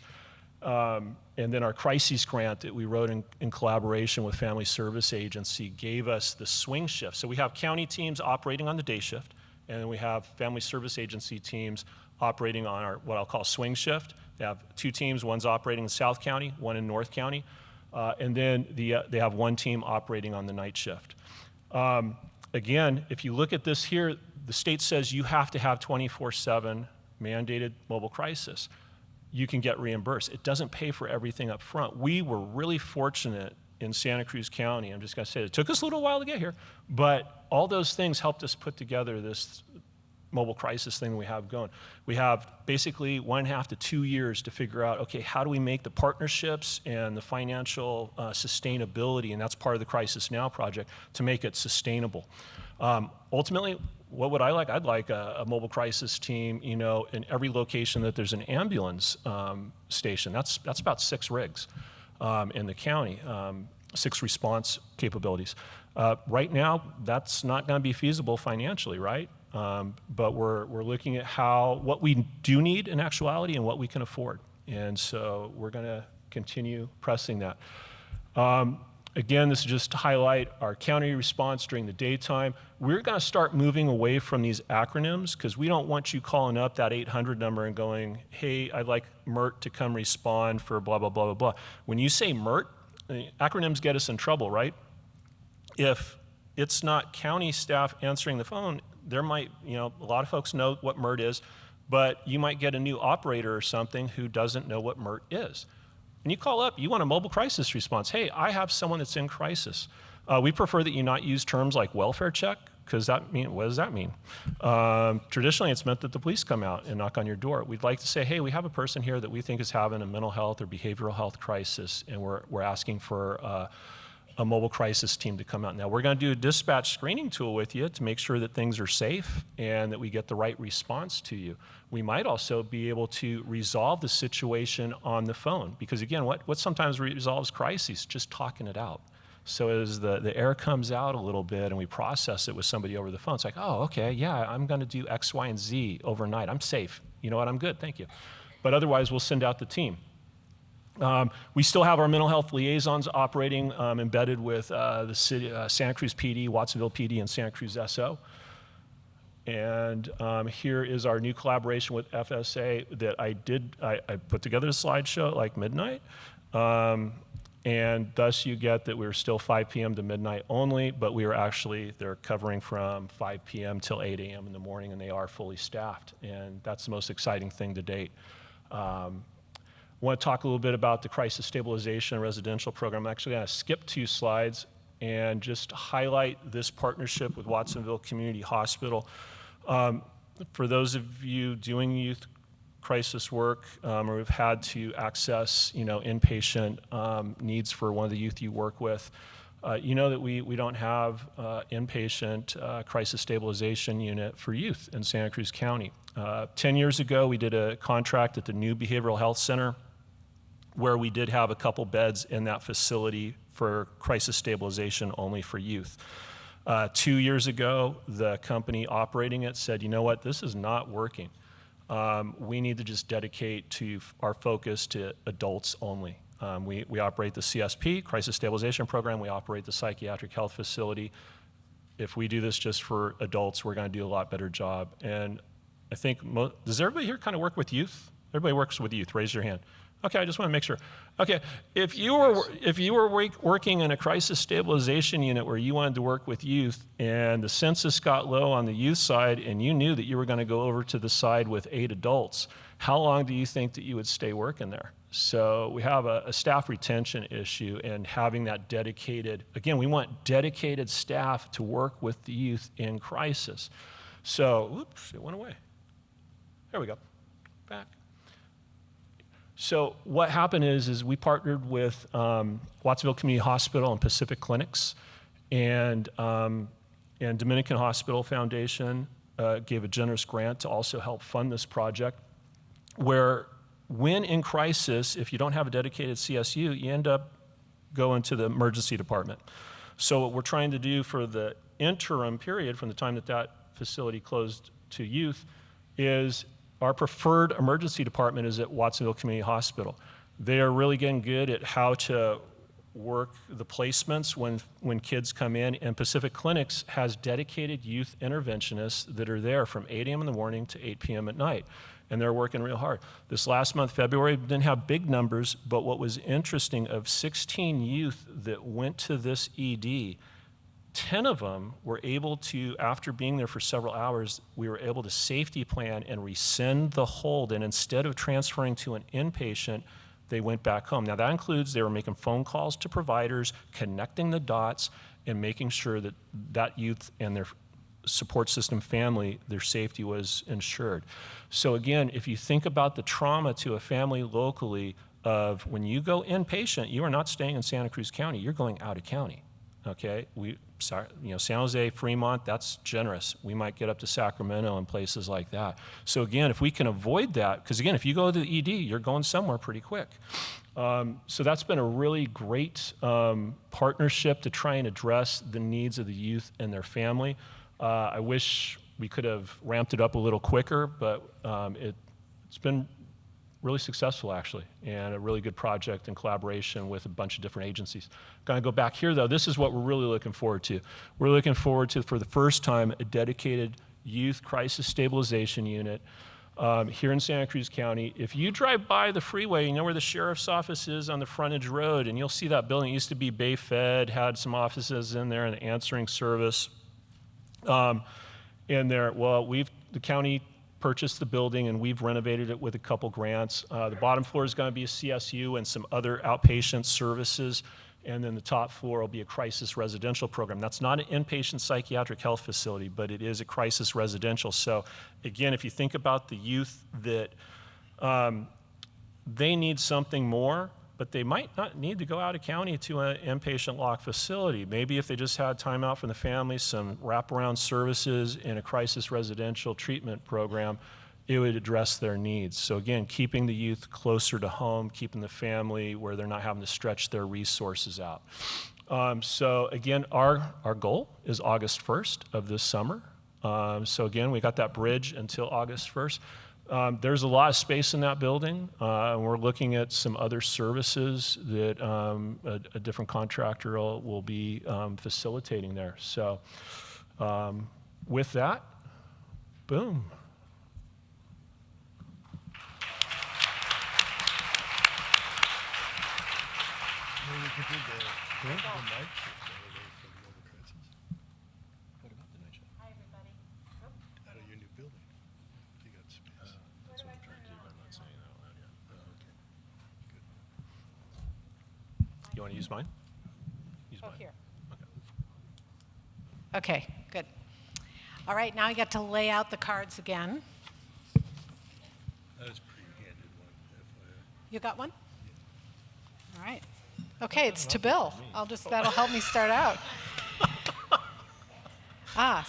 And then our crises grant that we wrote in collaboration with Family Service Agency gave us the swing shift. So we have county teams operating on the day shift, and then we have Family Service Agency teams operating on our, what I'll call swing shift. They have two teams, one's operating in South County, one in North County, and then they have one team operating on the night shift. Again, if you look at this here, the state says you have to have 24/7 mandated mobile crisis. You can get reimbursed. It doesn't pay for everything up front. We were really fortunate in Santa Cruz County. I'm just going to say it took us a little while to get here, but all those things helped us put together this mobile crisis thing we have going. We have basically 1.5 to 2 years to figure out, okay, how do we make the partnerships and the financial sustainability, and that's part of the Crisis Now project, to make it sustainable. Ultimately, what would I like? I'd like a mobile crisis team, you know, in every location that there's an ambulance station. That's about 6 rigs in the county, 6 response capabilities. Right now, that's not going to be feasible financially, right? But we're looking at what we do need in actuality and what we can afford. And so we're going to continue pressing that. Again, this is just to highlight our county response during the daytime. We're going to start moving away from these acronyms because we don't want you calling up that 800 number and going, hey, I'd like MERT to come respond for blah, blah, blah, blah, blah. When you say MERT, acronyms get us in trouble, right? If it's not county staff answering the phone, there might, you know, a lot of folks know what MERT is, but you might get a new operator or something who doesn't know what MERT is. And you call up, you want a mobile crisis response. Hey, I have someone that's in crisis. We prefer that you not use terms like welfare check, because what does that mean? Traditionally, it's meant that the police come out and knock on your door. We'd like to say, hey, we have a person here that we think is having a mental health or behavioral health crisis, and we're asking for a mobile crisis team to come out. Now, we're going to do a dispatch screening tool with you to make sure that things are safe and that we get the right response to you. We might also be able to resolve the situation on the phone, because again, what sometimes resolves crises? Just talking it out. So as the air comes out a little bit and we process it with somebody over the phone, it's like, oh, okay, yeah, I'm going to do X, Y, and Z overnight. I'm safe. You know what? I'm good. Thank you. But otherwise, we'll send out the team. We still have our mental health liaisons operating embedded with the city, Santa Cruz PD, Watsonville PD, and Santa Cruz SO. And here is our new collaboration with FSA that I put together a slideshow at like midnight. And thus you get that we're still 5 p.m. to midnight only, but they're covering from 5 p.m. till 8 a.m. in the morning, and they are fully staffed. And that's the most exciting thing to date. I want to talk a little bit about the crisis stabilization residential program. I'm actually going to skip 2 slides and just highlight this partnership with Watsonville Community Hospital. For those of you doing youth crisis work or have had to access, inpatient needs for one of the youth you work with, you know that we don't have inpatient crisis stabilization unit for youth in Santa Cruz County. 10 years ago, we did a contract at the new Behavioral Health Center where we did have a couple beds in that facility for crisis stabilization only for youth. 2 years ago, the company operating it said, you know what, this is not working. We need to just dedicate our focus to adults only. We operate the CSP, Crisis Stabilization Program. We operate the Psychiatric Health Facility. If we do this just for adults, we're going to do a lot better job. And I think, does everybody here kind of work with youth? Everybody works with youth. Raise your hand. Okay, I just want to make sure. Okay, if you were working in a crisis stabilization unit where you wanted to work with youth and the census got low on the youth side and you knew that you were going to go over to the side with 8 adults, how long do you think that you would stay working there? So we have a staff retention issue, and having that dedicated, again, we want dedicated staff to work with the youth in crisis. So, oops, it went away. There we go, back. So what happened is we partnered with Watsonville Community Hospital and Pacific Clinics, and Dominican Hospital Foundation gave a generous grant to also help fund this project, where when in crisis, if you don't have a dedicated CSU, you end up going to the emergency department. So what we're trying to do for the interim period from the time that facility closed to youth is our preferred emergency department is at Watsonville Community Hospital. They are really getting good at how to work the placements when kids come in, and Pacific Clinics has dedicated youth interventionists that are there from 8 a.m. in the morning to 8 p.m. at night, and they're working real hard. This last month, February, didn't have big numbers, but what was interesting, of 16 youth that went to this ED, 10 of them were able to, after being there for several hours, we were able to safety plan and rescind the hold, and instead of transferring to an inpatient, they went back home. Now that includes they were making phone calls to providers, connecting the dots, and making sure that that youth and their support system family, their safety was ensured. So again, if you think about the trauma to a family locally of when you go inpatient, you are not staying in Santa Cruz County, you're going out of county. Okay, San Jose, Fremont, that's generous. We might get up to Sacramento and places like that. So again, if we can avoid that, because again, if you go to the ED, you're going somewhere pretty quick. So that's been a really great partnership to try and address the needs of the youth and their family. I wish we could have ramped it up a little quicker, but it's been really successful, actually, and a really good project in collaboration with a bunch of different agencies. Gonna go back here, though. This is what we're really looking forward to. We're looking forward to, for the first time, a dedicated youth crisis stabilization unit here in Santa Cruz County. If you drive by the freeway, you know where the sheriff's office is on the frontage road, and you'll see that building. It used to be Bay Fed, had some offices in there and an answering service. The county purchased the building, and we've renovated it with a couple grants. The bottom floor is going to be a CSU and some other outpatient services, and then the top floor will be a crisis residential program. That's not an inpatient psychiatric health facility, but it is a crisis residential. So again, if you think about the youth that they need something more, but they might not need to go out of county to an inpatient locked facility. Maybe if they just had time out from the family, some wraparound services in a crisis residential treatment program, it would address their needs. So again, keeping the youth closer to home, keeping the family where they're not having to stretch their resources out. So again, our goal is August 1st of this summer. So again, we got that bridge until August 1st. There's a lot of space in that building. We're looking at some other services that a different contractor will be facilitating there. So with that, boom. Maybe we could do the night shift over there for the mobile crisis. What about the night shift? Hi, everybody. Out of your new building. You got space. That's what I'm trying to keep. I'm not saying that out loud yet. Oh, okay. Good. You want to use mine? Use Oh, mine. here. Okay. Okay, good. All right, now I get to lay out the cards again. That was pre-handed one, FYI. You got one? All right. Okay, it's to Bill. That'll help me start out. I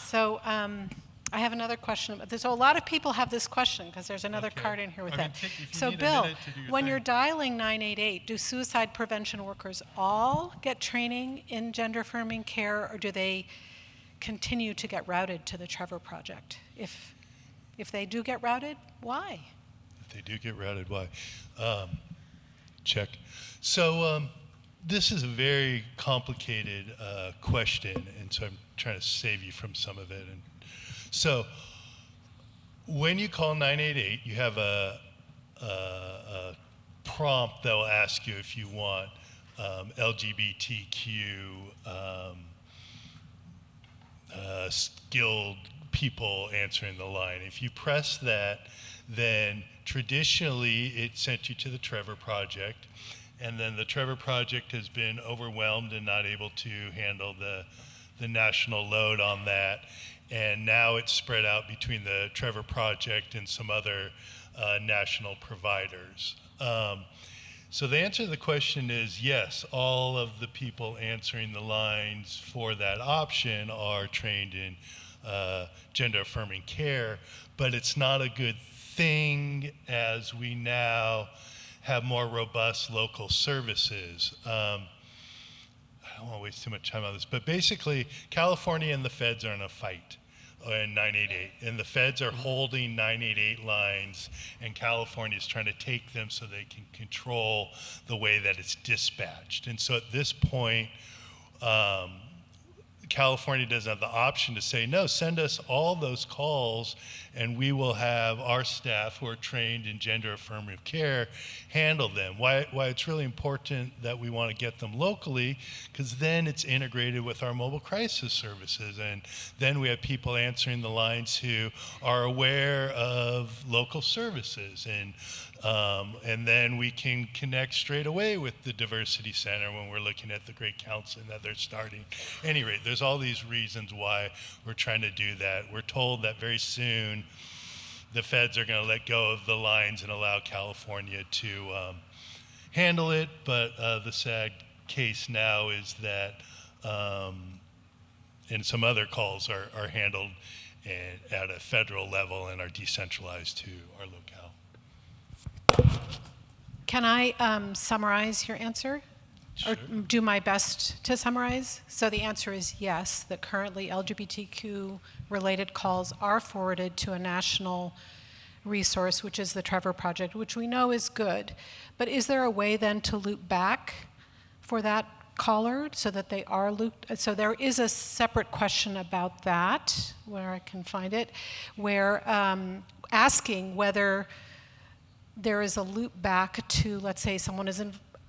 have another question. So a lot of people have this question because there's another Okay. card in here with I mean, that. if you So need a Bill, minute to do your when thing. you're dialing 988, do suicide prevention workers all get training in gender affirming care, or do they continue to get routed to the Trevor Project? If they do get routed, why? If they do get routed, why? Check. So this is a very complicated question, and so I'm trying to save you from some of it. And so when you call 988, you have a prompt that will ask you if you want LGBTQ skilled people answering the line. If you press that, then traditionally it sent you to the Trevor Project, and then the Trevor Project has been overwhelmed and not able to handle the national load on that, and now it's spread out between the Trevor Project and some other national providers. So the answer to the question is yes, all of the people answering the lines for that option are trained in gender affirming care, but it's not a good thing as we now have more robust local services. I don't want to waste too much time on this, but basically California and the feds are in a fight in 988, and the feds are holding 988 lines, and California is trying to take them so they can control the way that it's dispatched. And so at this point, California doesn't have the option to say, no, send us all those calls and we will have our staff who are trained in gender affirmative care handle them. Why it's really important that we want to get them locally, because then it's integrated with our mobile crisis services, and then we have people answering the lines who are aware of local services, and then we can connect straight away with the Diversity Center when we're looking at the great counseling that they're starting. At any rate, there's all these reasons why we're trying to do that. We're told that very soon the feds are going to let go of the lines and allow California to handle it, but the sad case now is that and some other calls are handled at a federal level and are decentralized to our locale. Can I summarize your answer? Sure. Or do my best to summarize? So the answer is yes, that currently LGBTQ related calls are forwarded to a national resource, which is the Trevor Project, which we know is good. But is there a way then to loop back for that caller so that they are looped? So there is a separate question about that, where I can find it, where asking whether there is a loop back to, let's say someone is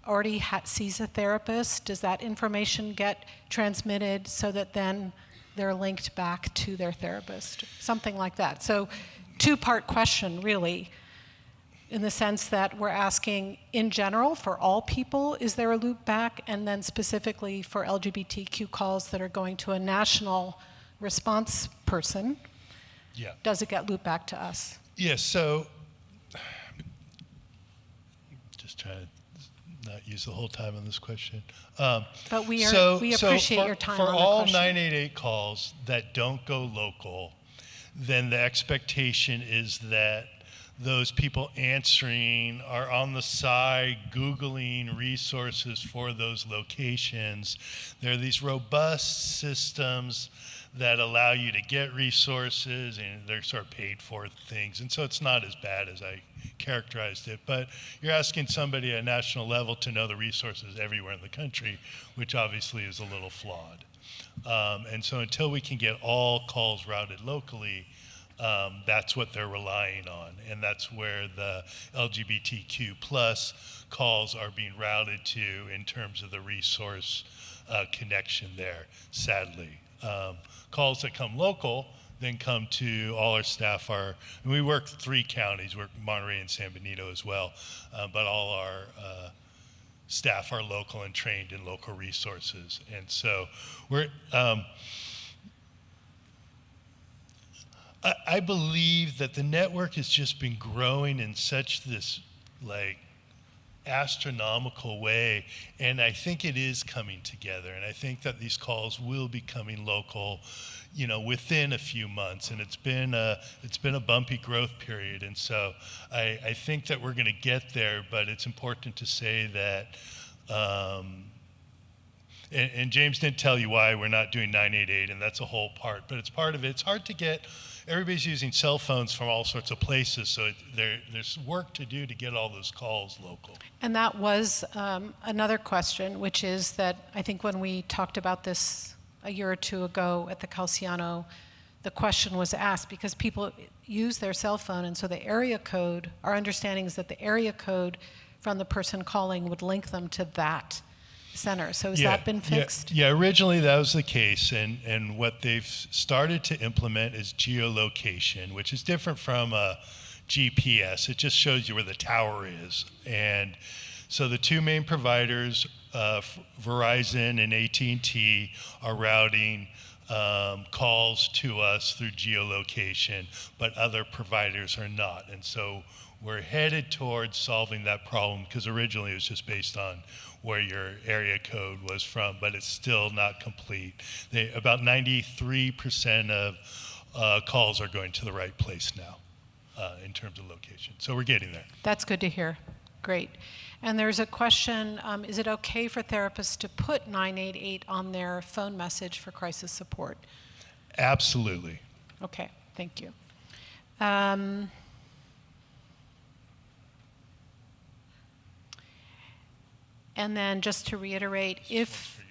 already sees a therapist. Does that information get transmitted so that then they're linked back to their therapist? Something like that. So two-part question, really, in the sense that we're asking in general for all people, is there a loop back? And then specifically for LGBTQ calls that are going to a national response person, Yeah. does it get looped back to us? Yes, so just trying to not use the whole time on this question. But we appreciate your time for on the all question. 988 calls that don't go local, then the expectation is that those people answering are on the side Googling resources for those locations. There are these robust systems that allow you to get resources, and they're sort of paid for things. And so it's not as bad as I characterized it. But you're asking somebody at a national level to know the resources everywhere in the country, which obviously is a little flawed. And so until we can get all calls routed locally, that's what they're relying on. And that's where the LGBTQ plus calls are being routed to in terms of the resource connection there, sadly. Calls that come local then come to all our staff and we work 3 counties, we're Monterey and San Benito as well, but all our staff are local and trained in local resources. And so I believe that the network has just been growing in such this astronomical way, and I think it is coming together, and I think that these calls will be coming local, within a few months, and it's been a bumpy growth period, and so I think that we're going to get there, but it's important to say that and James didn't tell you why we're not doing 988, and that's a whole part, but it's part of it. It's hard to get. Everybody's using cell phones from all sorts of places, so there's work to do to get all those calls local. And that was another question, which is that I think when we talked about this a year or two ago at the Calciano, the question was asked because people use their cell phone, and so the area code, our understanding is that the area code from the person calling would link them to that center. So has that been fixed? Yeah, originally that was the case, and what they've started to implement is geolocation, which is different from GPS. It just shows you where the tower is. And so the 2 main providers, Verizon and AT&T, are routing calls to us through geolocation, but other providers are not. And so we're headed towards solving that problem, because originally it was just based on where your area code was from, but it's still not complete. About 93% of calls are going to the right place now in terms of location. So we're getting there. That's good to hear. Great. And there's a question, is it okay for therapists to put 988 on their phone message for crisis support? Absolutely. Okay, thank you. And then just to reiterate, if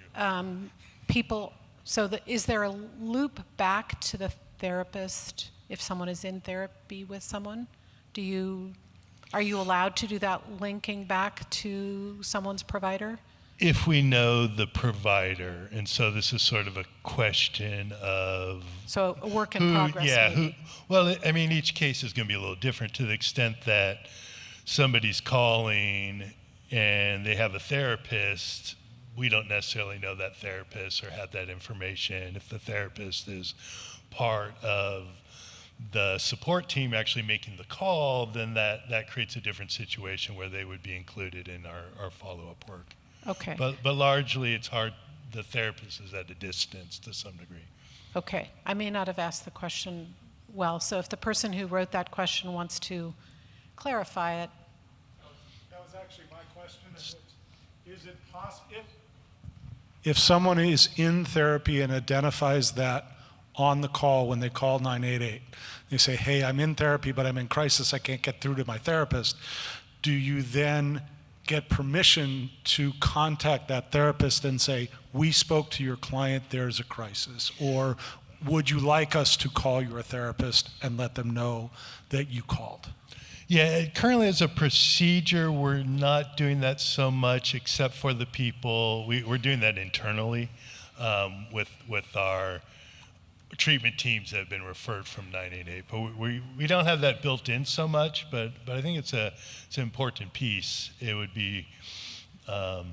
is there a loop back to the therapist if someone is in therapy with someone? Are you allowed to do that linking back to someone's provider? If we know the provider, and so this is sort of a question of... So a work in progress, maybe. Well, I mean, each case is going to be a little different to the extent that somebody's calling and they have a therapist. We don't necessarily know that therapist or have that information. If the therapist is part of the support team actually making the call, then that creates a different situation where they would be included in our follow-up work. Okay. But largely it's hard, the therapist is at a distance to some degree. Okay, I may not have asked the question well, so if the person who wrote that question wants to clarify it. That was actually my question. Is it possible, if someone is in therapy and identifies that on the call when they call 988, they say, hey, I'm in therapy, but I'm in crisis, I can't get through to my therapist, do you then get permission to contact that therapist and say, we spoke to your client, there's a crisis? Or would you like us to call your therapist and let them know that you called? Yeah, currently as a procedure, we're not doing that so much except for the people, we're doing that internally with our treatment teams that have been referred from 988. But we don't have that built in so much, but I think it's an important piece. It would be, so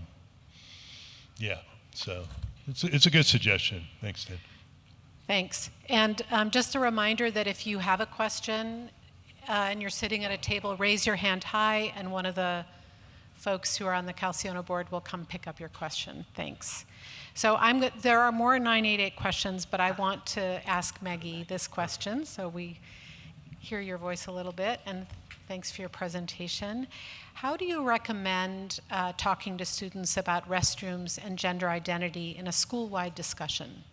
it's a good suggestion. Thanks, Ted. Thanks. And just a reminder that if you have a question and you're sitting at a table, raise your hand high, and one of the folks who are on the Calciano board will come pick up your question. Thanks. So there are more 988 questions, but I want to ask Maggie this question so we hear your voice a little bit, and thanks for your presentation. How do you recommend talking to students about restrooms and gender identity in a school-wide discussion?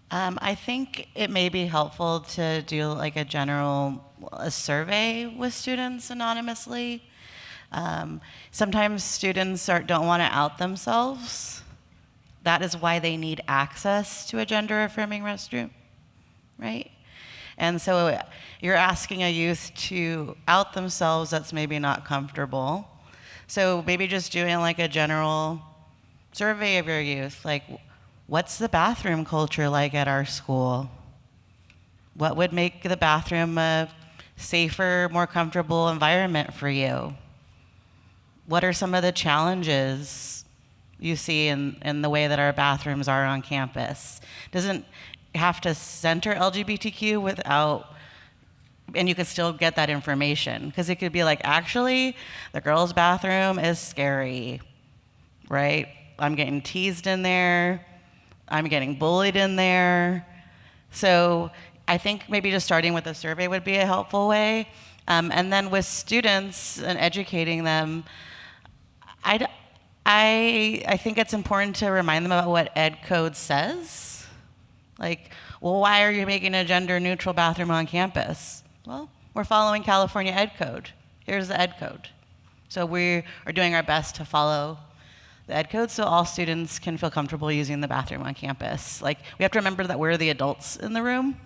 I think it may be helpful to do like a survey with students anonymously. Sometimes students don't want to out themselves That is why they need access to a gender-affirming restroom, right? And so you're asking a youth to out themselves that's maybe not comfortable. So maybe just doing like a general survey of your youth, like what's the bathroom culture like at our school? What would make the bathroom a safer, more comfortable environment for you? What are some of the challenges you see in the way that our bathrooms are on campus? Doesn't have to center LGBTQ without, and you could still get that information, because it could be like, actually, the girls' bathroom is scary, right? I'm getting teased in there. I'm getting bullied in there. So I think maybe just starting with a survey would be a helpful way. And then with students and educating them, I think it's important to remind them about what Ed Code says. Like, well, why are you making a gender-neutral bathroom on campus? Well, we're following California Ed Code. Here's the Ed Code. So we are doing our best to follow the Ed Code so all students can feel comfortable using the bathroom on campus. Like, we have to remember that we're the adults in the room,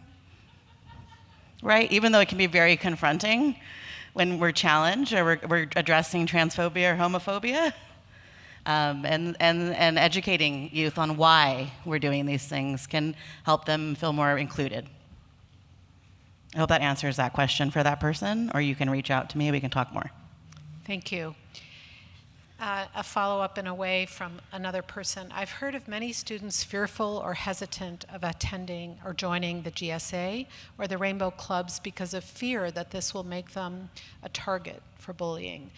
right? Even though it can be very confronting when we're challenged or we're addressing transphobia or homophobia. And educating youth on why we're doing these things can help them feel more included. I hope that answers that question for that person, or you can reach out to me, we can talk more. Thank you. A follow-up in a way from another person. I've heard of many students fearful or hesitant of attending or joining the GSA or the Rainbow Clubs because of fear that this will make them a target for bullying.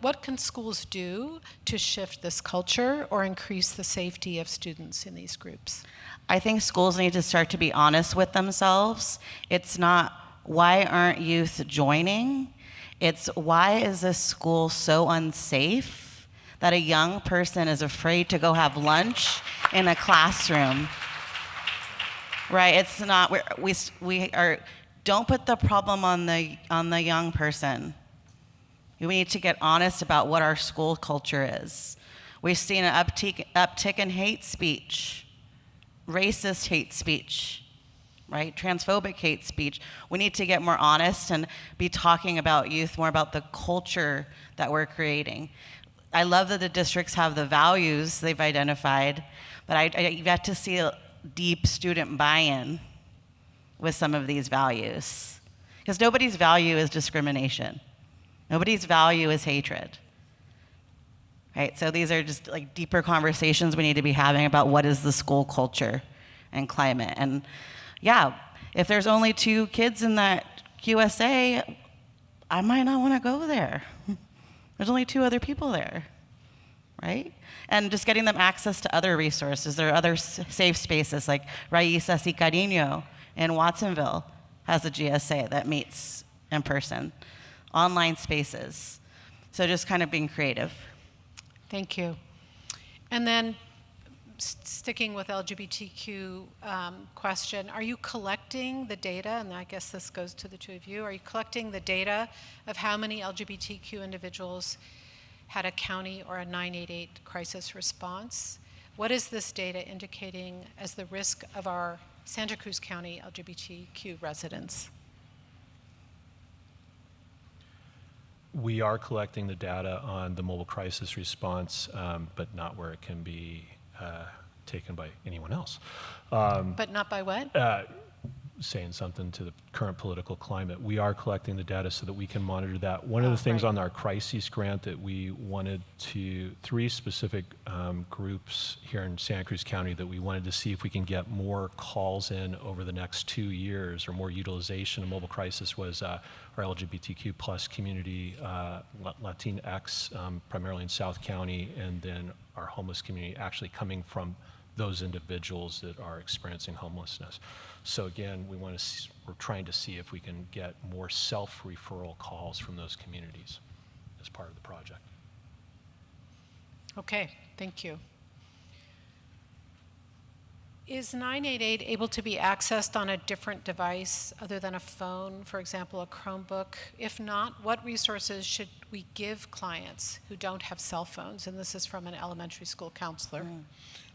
What can schools do to shift this culture or increase the safety of students in these groups? I think schools need to start to be honest with themselves. It's not, why aren't youth joining? It's, why is this school so unsafe that a young person is afraid to go have lunch in a classroom? Right, it's not, we are, don't put the problem on the young person. We need to get honest about what our school culture is. We've seen an uptick in hate speech, racist hate speech, right? Transphobic hate speech. We need to get more honest and be talking about youth, more about the culture that we're creating. I love that the districts have the values they've identified, but I've yet to see a deep student buy-in with some of these values. Because nobody's value is discrimination. Nobody's value is hatred. Right? So these are just like deeper conversations we need to be having about what is the school culture and climate. And yeah, if there's only 2 kids in that QSA, I might not want to go there. There's only 2 other people there, right? And just getting them access to other resources. There are other safe spaces, like Raíces y Cariño in Watsonville has a GSA that meets in person. Online spaces. So just kind of being creative. Thank you. And then sticking with LGBTQ question, are you collecting the data, and I guess this goes to the 2 of you, are you collecting the data of how many LGBTQ individuals had a county or a 988 crisis response? What is this data indicating as the risk of our Santa Cruz County LGBTQ residents? We are collecting the data on the mobile crisis response, but not where it can be taken by anyone else. But not by what? Saying something to the current political climate. We are collecting the data so that we can monitor that. One of the things on our crises grant that we wanted to, 3 specific groups here in Santa Cruz County that we wanted to see if we can get more calls in over the next 2 years or more utilization of mobile crisis was our LGBTQ plus community, Latinx, primarily in South County, and then our homeless community actually coming from those individuals that are experiencing homelessness. So again, we're trying to see if we can get more self-referral calls from those communities as part of the project. Okay, thank you. Is 988 able to be accessed on a different device other than a phone, for example, a Chromebook? If not, what resources should we give clients who don't have cell phones? And this is from an elementary school counselor.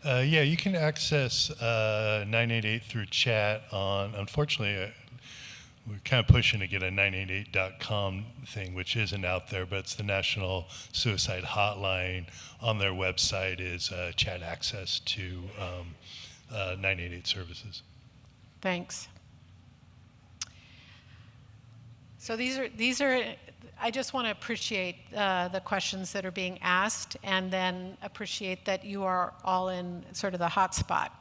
Yeah, you can access 988 through chat on, unfortunately, we're kind of pushing to get a 988.com thing, which isn't out there, but it's the National Suicide Hotline. On their website is chat access to 988 services. Thanks. So these are. I just want to appreciate the questions that are being asked, and then appreciate that you are all in sort of the hot spot.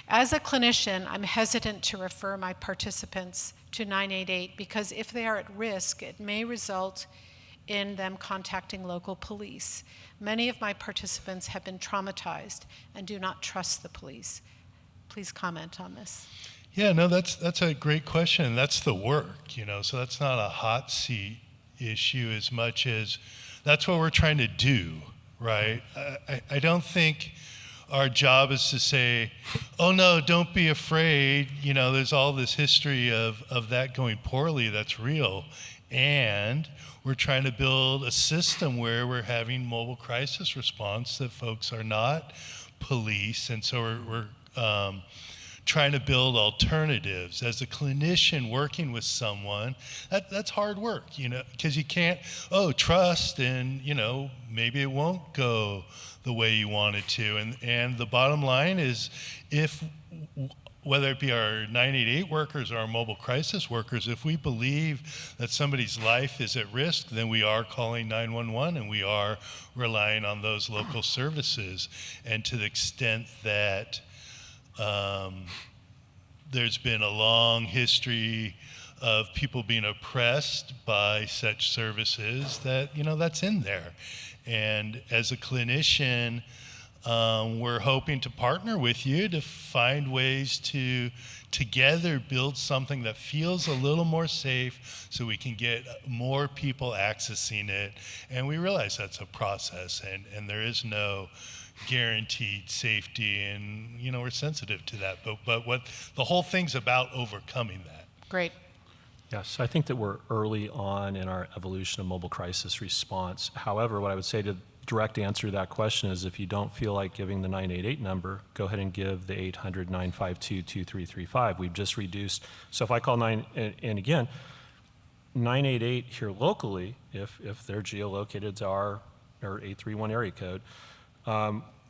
As a clinician, I'm hesitant to refer my participants to 988 because if they are at risk, it may result in them contacting local police. Many of my participants have been traumatized and do not trust the police. Please comment on this. Yeah, no, that's a great question. That's the work, you know, so that's not a hot seat issue as much as that's what we're trying to do, right? I don't think our job is to say, oh no, don't be afraid, you know, there's all this history of that going poorly, that's real. And we're trying to build a system where we're having mobile crisis response that folks are not police, and so we're trying to build alternatives. As a clinician working with someone, that's hard work, you know, because you can't, trust, and, you know, maybe it won't go the way you want it to. And the bottom line is, whether it be our 988 workers or our mobile crisis workers, if we believe that somebody's life is at risk, then we are calling 911 and we are relying on those local services. And to the extent that there's been a long history of people being oppressed by such services, that, you know, that's in there. And as a clinician, we're hoping to partner with you to find ways to together build something that feels a little more safe so we can get more people accessing it. And we realize that's a process, and there is no guaranteed safety, and, you know, we're sensitive to that. But what the whole thing's about, overcoming that. Great. Yes, I think that we're early on in our evolution of mobile crisis response. However, what I would say to direct answer to that question is, if you don't feel like giving the 988 number, go ahead and give the 800-952-2335. We've just reduced. So if I call and again, 988 here locally, if they're geolocated to our 831 area code,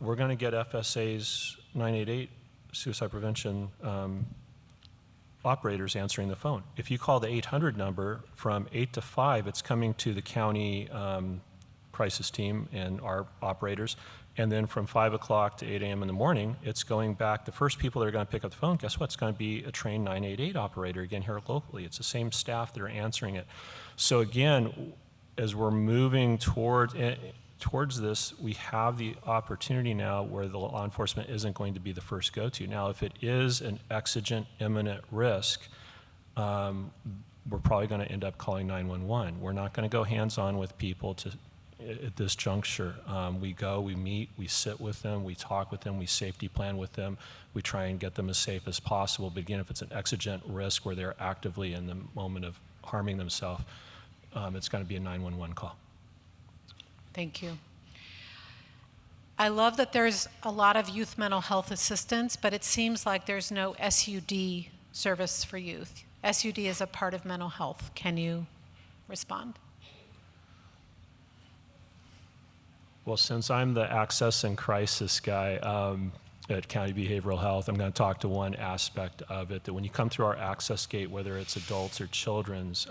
we're going to get FSA's 988 suicide prevention operators answering the phone. If you call the 800 number from 8 to 5, it's coming to the county crisis team and our operators. And then from 5 o'clock to 8 a.m. in the morning, it's going back. The first people that are going to pick up the phone, guess what? It's going to be a trained 988 operator, again, here locally. It's the same staff that are answering it. So again, as we're moving towards this, we have the opportunity now where the law enforcement isn't going to be the first go-to. Now, if it is an exigent, imminent risk, we're probably going to end up calling 911. We're not going to go hands-on with people at this juncture. We go, we meet, we sit with them, we talk with them, we safety plan with them, we try and get them as safe as possible. But again, if it's an exigent risk where they're actively in the moment of harming themselves, it's going to be a 911 call. Thank you. I love that there's a lot of youth mental health assistance, but it seems like there's no SUD service for youth. SUD is a part of mental health. Can you respond? Well, since I'm the access and crisis guy at County Behavioral Health, I'm going to talk to one aspect of it, that when you come through our access gate, whether it's adults or children's,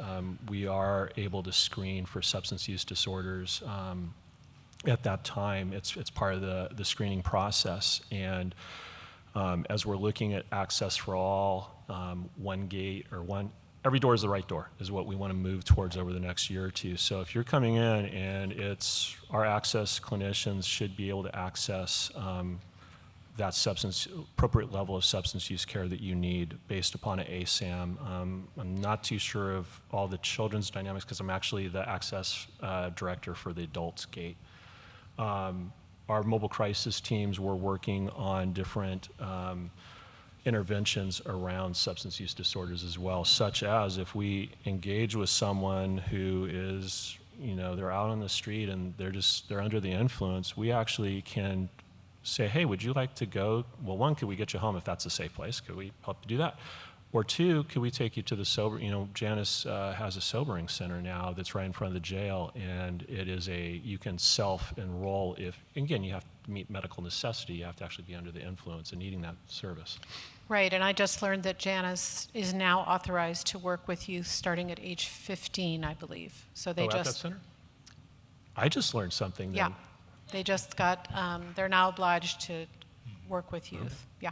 we are able to screen for substance use disorders at that time. It's part of the screening process. And as we're looking at access for all, one gate or every door is the right door is what we want to move towards over the next year or two. So if you're coming in and it's our access clinicians should be able to access that appropriate level of substance use care that you need based upon an ASAM. I'm not too sure of all the children's dynamics because I'm actually the access director for the adults gate. Our mobile crisis teams were working on different interventions around substance use disorders as well, such as if we engage with someone who is, they're out on the street and they're under the influence, we actually can say, hey, would you like to go? Well, one, could we get you home if that's a safe place? Could we help you do that? Or two, could we take you to the Janice has a sobering center now that's right in front of the jail, and it is you can self-enroll if, again, you have to meet medical necessity, you have to actually be under the influence and needing that service. Right, and I just learned that Janice is now authorized to work with youth starting at age 15, I believe. So they at that center? I just learned something then. Yeah, they just got, they're now obliged to work with youth, yeah.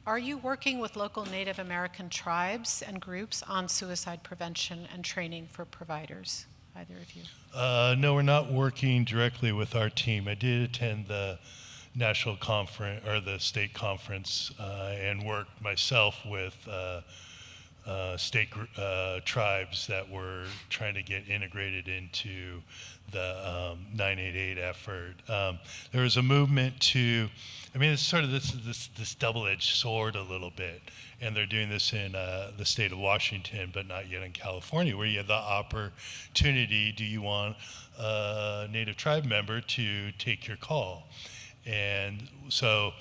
Are you working with local Native American tribes and groups on suicide prevention and training for providers, either of you? No, we're not working directly with our team. I did attend the national conference or the state conference and worked myself with state tribes that were trying to get integrated into the 988 effort. There was a movement to, it's sort of this double-edged sword a little bit, and they're doing this in the state of Washington, but not yet in California, where you have the opportunity, do you want a Native tribe member to take your call? And so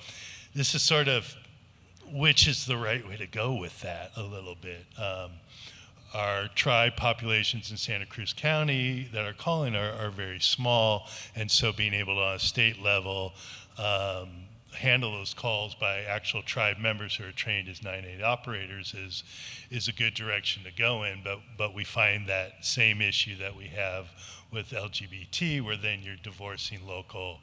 this is sort of which is the right way to go with that a little bit. Our tribe populations in Santa Cruz County that are calling are very small, and so being able to, on a state level, handle those calls by actual tribe members who are trained as 988 operators is a good direction to go in, but we find that same issue that we have with LGBT, where then you're divorcing local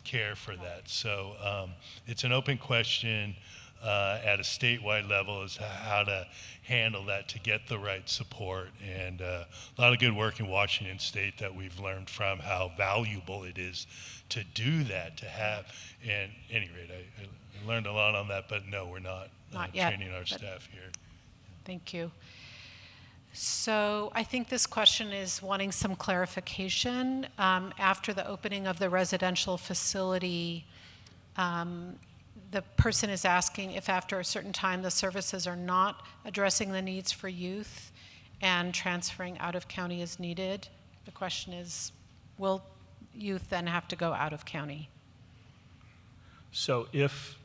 care for that. So it's an open question at a statewide level as to how to handle that to get the right support, and a lot of good work in Washington State that we've learned from how valuable it is to do that, to have. And at any rate, I learned a lot on that, but no, we're not yet, training our staff here. Thank you. So I think this question is wanting some clarification. After the opening of the residential facility, the person is asking if after a certain time the services are not addressing the needs for youth and transferring out of county as needed. The question is, will youth then have to go out of county? So if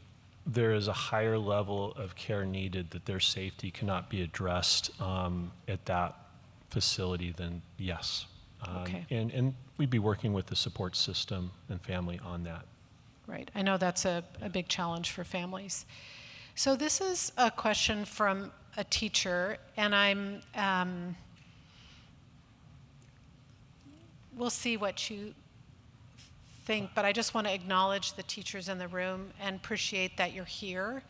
there is a higher level of care needed that their safety cannot be addressed at that facility, then yes. Okay. And we'd be working with the support system and family on that. Right, I know that's a big challenge for families. So this is a question from a teacher, and we'll see what you think, but I just want to acknowledge the teachers in the room and appreciate that you're here.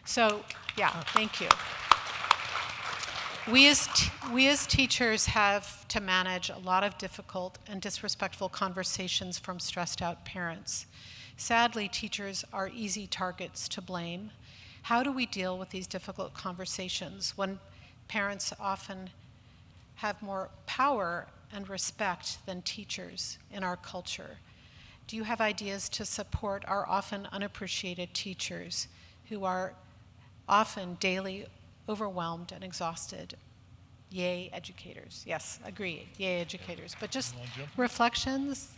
So, yeah, thank you. We as teachers have to manage a lot of difficult and disrespectful conversations from stressed out parents. Sadly, teachers are easy targets to blame. How do we deal with these difficult conversations when parents often have more power and respect than teachers in our culture? Do you have ideas to support our often unappreciated teachers who are often daily overwhelmed and exhausted? Yay, educators. Yes, agree. Yay, educators. But just reflections?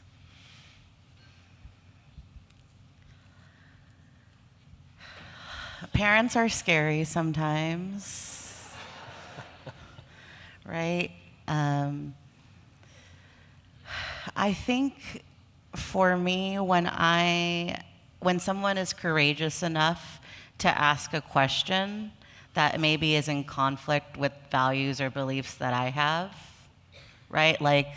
Parents are scary sometimes, right? I think for me, when someone is courageous enough to ask a question that maybe is in conflict with values or beliefs that I have, right? Like,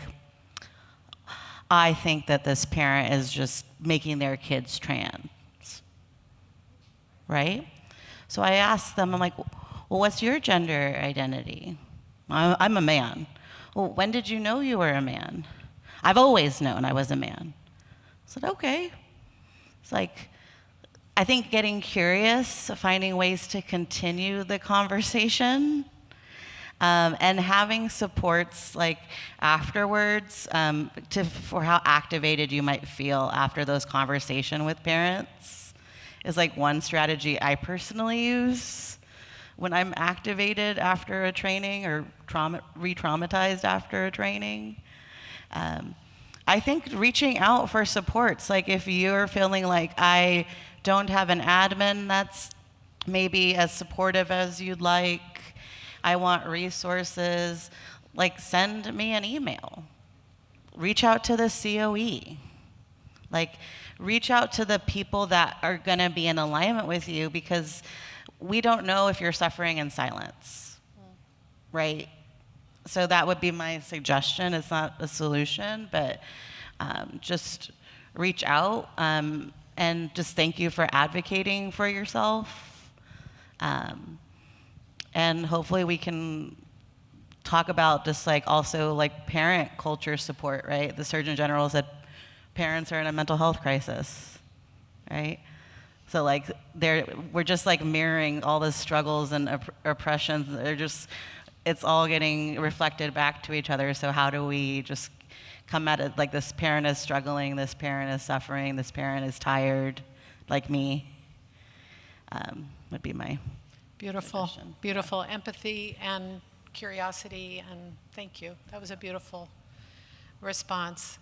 I think that this parent is just making their kids trans, right? So I asked them, I'm like, well, what's your gender identity? I'm a man. Well, when did you know you were a man? I've always known I was a man. I said, okay. It's like, I think getting curious, finding ways to continue the conversation, and having supports like afterwards for how activated you might feel after those conversations with parents is like one strategy I personally use when I'm activated after a training or re-traumatized after a training. I think reaching out for supports, like if you're feeling like I don't have an admin that's maybe as supportive as you'd like, I want resources, like send me an email. Reach out to the COE. Like reach out to the people that are gonna be in alignment with you, because we don't know if you're suffering in silence, right? So that would be my suggestion. It's not a solution, but just reach out and just thank you for advocating for yourself. And hopefully we can talk about just like also like parent culture support, right? The Surgeon General said parents are in a mental health crisis, right? So like we're just like mirroring all the struggles and oppressions. It's all getting reflected back to each other. So how do we just come at it like this parent is struggling, this parent is suffering, this parent is tired, like me, would be my Beautiful, suggestion. beautiful empathy and curiosity, and thank you. That was a beautiful response.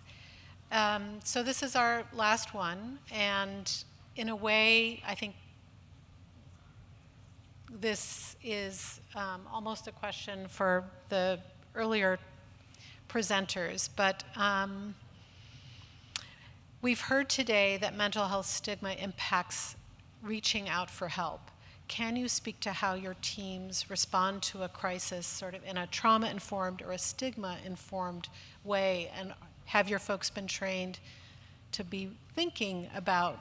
So this is our last one, and in a way, I think this is almost a question for the earlier presenters, but we've heard today that mental health stigma impacts reaching out for help. Can you speak to how your teams respond to a crisis sort of in a trauma-informed or a stigma-informed way, and have your folks been trained to be thinking about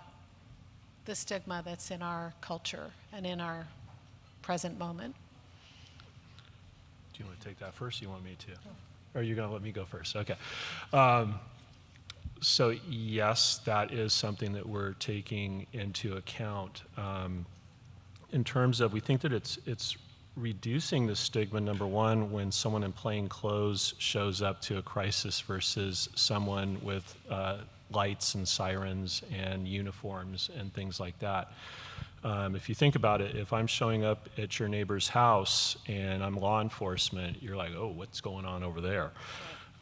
the stigma that's in our culture and in our present moment? Do you want to take that first, or you want me to? Or are you going to let me go first? Okay. So yes, that is something that we're taking into account. In terms of, we think that it's reducing the stigma, number one, when someone in plain clothes shows up to a crisis versus someone with lights and sirens and uniforms and things like that. If you think about it, if I'm showing up at your neighbor's house and I'm law enforcement, you're like, oh, what's going on over there?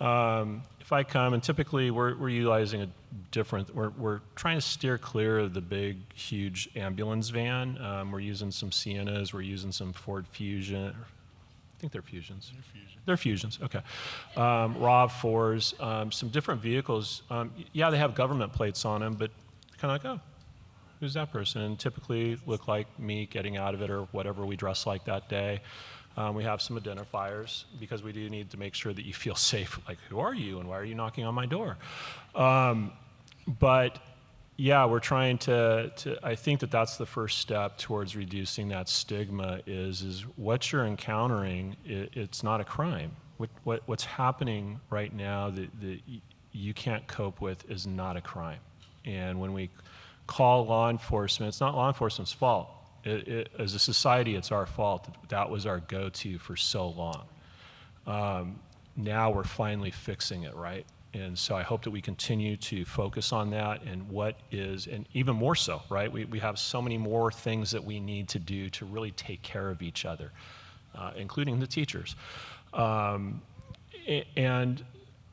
If I come, and typically we're utilizing a different, we're trying to steer clear of the big, huge ambulance van. We're using some Siennas, we're using some Ford Fusion. I think they're Fusions. They're Fusions, okay. RAV4s, some different vehicles. Yeah, they have government plates on them, but kind of like, oh, who's that person? And typically look like me getting out of it or whatever we dress like that day. We have some identifiers because we do need to make sure that you feel safe. Like, who are you and why are you knocking on my door? But yeah, we're trying to I think that that's the first step towards reducing that stigma is what you're encountering, it's not a crime. What's happening right now that you can't cope with is not a crime. And when we call law enforcement, it's not law enforcement's fault. As a society, it's our fault. That was our go-to for so long. Now we're finally fixing it, right? And so I hope that we continue to focus on that and what is, and even more so, right? We have so many more things that we need to do to really take care of each other, including the teachers. And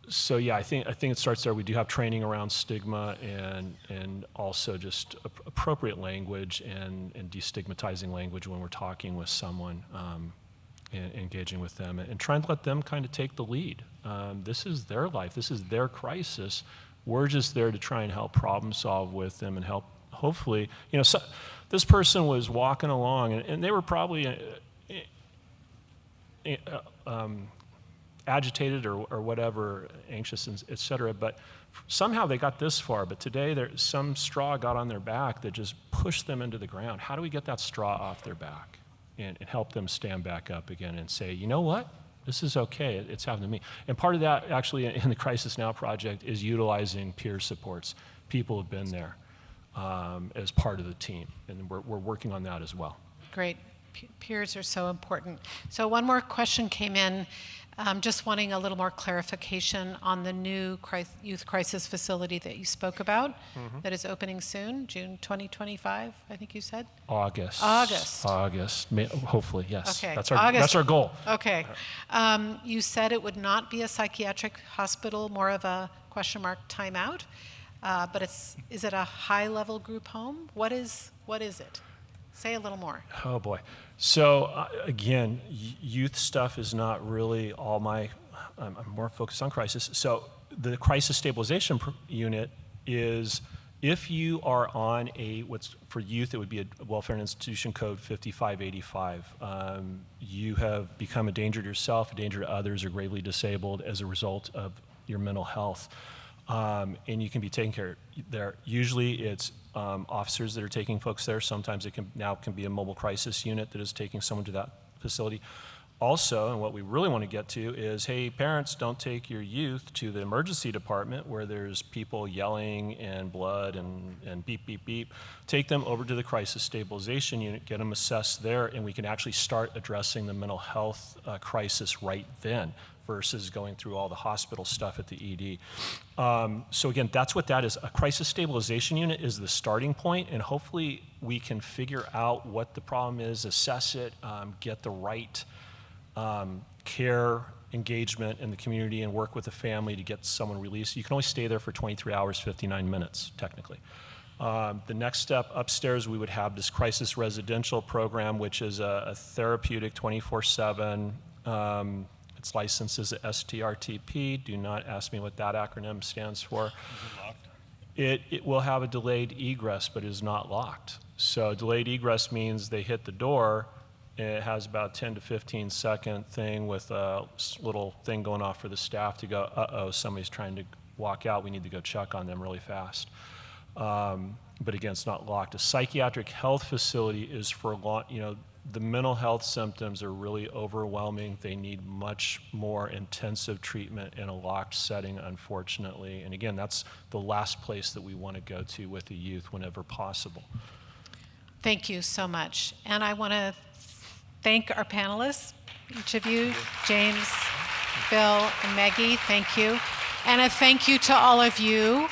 so yeah, I think it starts there. We do have training around stigma and also just appropriate language and destigmatizing language when we're talking with someone, and engaging with them, and trying to let them kind of take the lead. This is their life. This is their crisis. We're just there to try and help problem solve with them and help. Hopefully, so this person was walking along and they were probably agitated or whatever, anxious, et cetera, but somehow they got this far. But today, some straw got on their back that just pushed them into the ground. How do we get that straw off their back and help them stand back up again and say, you know what? This is okay. It's happened to me. And part of that, actually, in the Crisis Now project is utilizing peer supports. People have been there as part of the team, and we're working on that as well. Great. Peers are so important. So one more question came in. Just wanting a little more clarification on the new youth crisis facility that you spoke about that is opening soon, June 2025, I think you said? August. Hopefully, yes. Okay. That's August. our goal. Okay. You said it would not be a psychiatric hospital, more of a question mark timeout, but is it a high-level group home? What is it? Say a little more. Oh boy. So again, youth stuff is not really all my, I'm more focused on crisis. So the crisis stabilization unit is, if you are on for youth, it would be a Welfare and Institution Code 5585. You have become a danger to yourself, a danger to others, or gravely disabled as a result of your mental health. And you can be taken care of there. Usually it's officers that are taking folks there. Sometimes it can be a mobile crisis unit that is taking someone to that facility. Also, and what we really want to get to is, hey, parents, don't take your youth to the emergency department where there's people yelling and blood and beep, beep, beep. Take them over to the crisis stabilization unit, get them assessed there, and we can actually start addressing the mental health crisis right then, versus going through all the hospital stuff at the ED. So again, that's what that is. A crisis stabilization unit is the starting point, and hopefully we can figure out what the problem is, assess it, get the right care engagement in the community, and work with the family to get someone released. You can only stay there for 23 hours, 59 minutes, technically. The next step upstairs, we would have this crisis residential program, which is a therapeutic 24/7, it's licensed as a STRTP. Do not ask me what that acronym stands for. Is it locked? It will have a delayed egress, but it is not locked. So delayed egress means they hit the door, and it has about 10 to 15 second thing with a little thing going off for the staff to go, uh-oh, somebody's trying to walk out. We need to go check on them really fast. But again, it's not locked. A psychiatric health facility is for, the mental health symptoms are really overwhelming. They need much more intensive treatment in a locked setting, unfortunately. And again, that's the last place that we want to go to with the youth whenever possible. Thank you so much. And I want to thank our panelists, each of you, James, Phil, and Maggie, thank you. And a thank you to all of you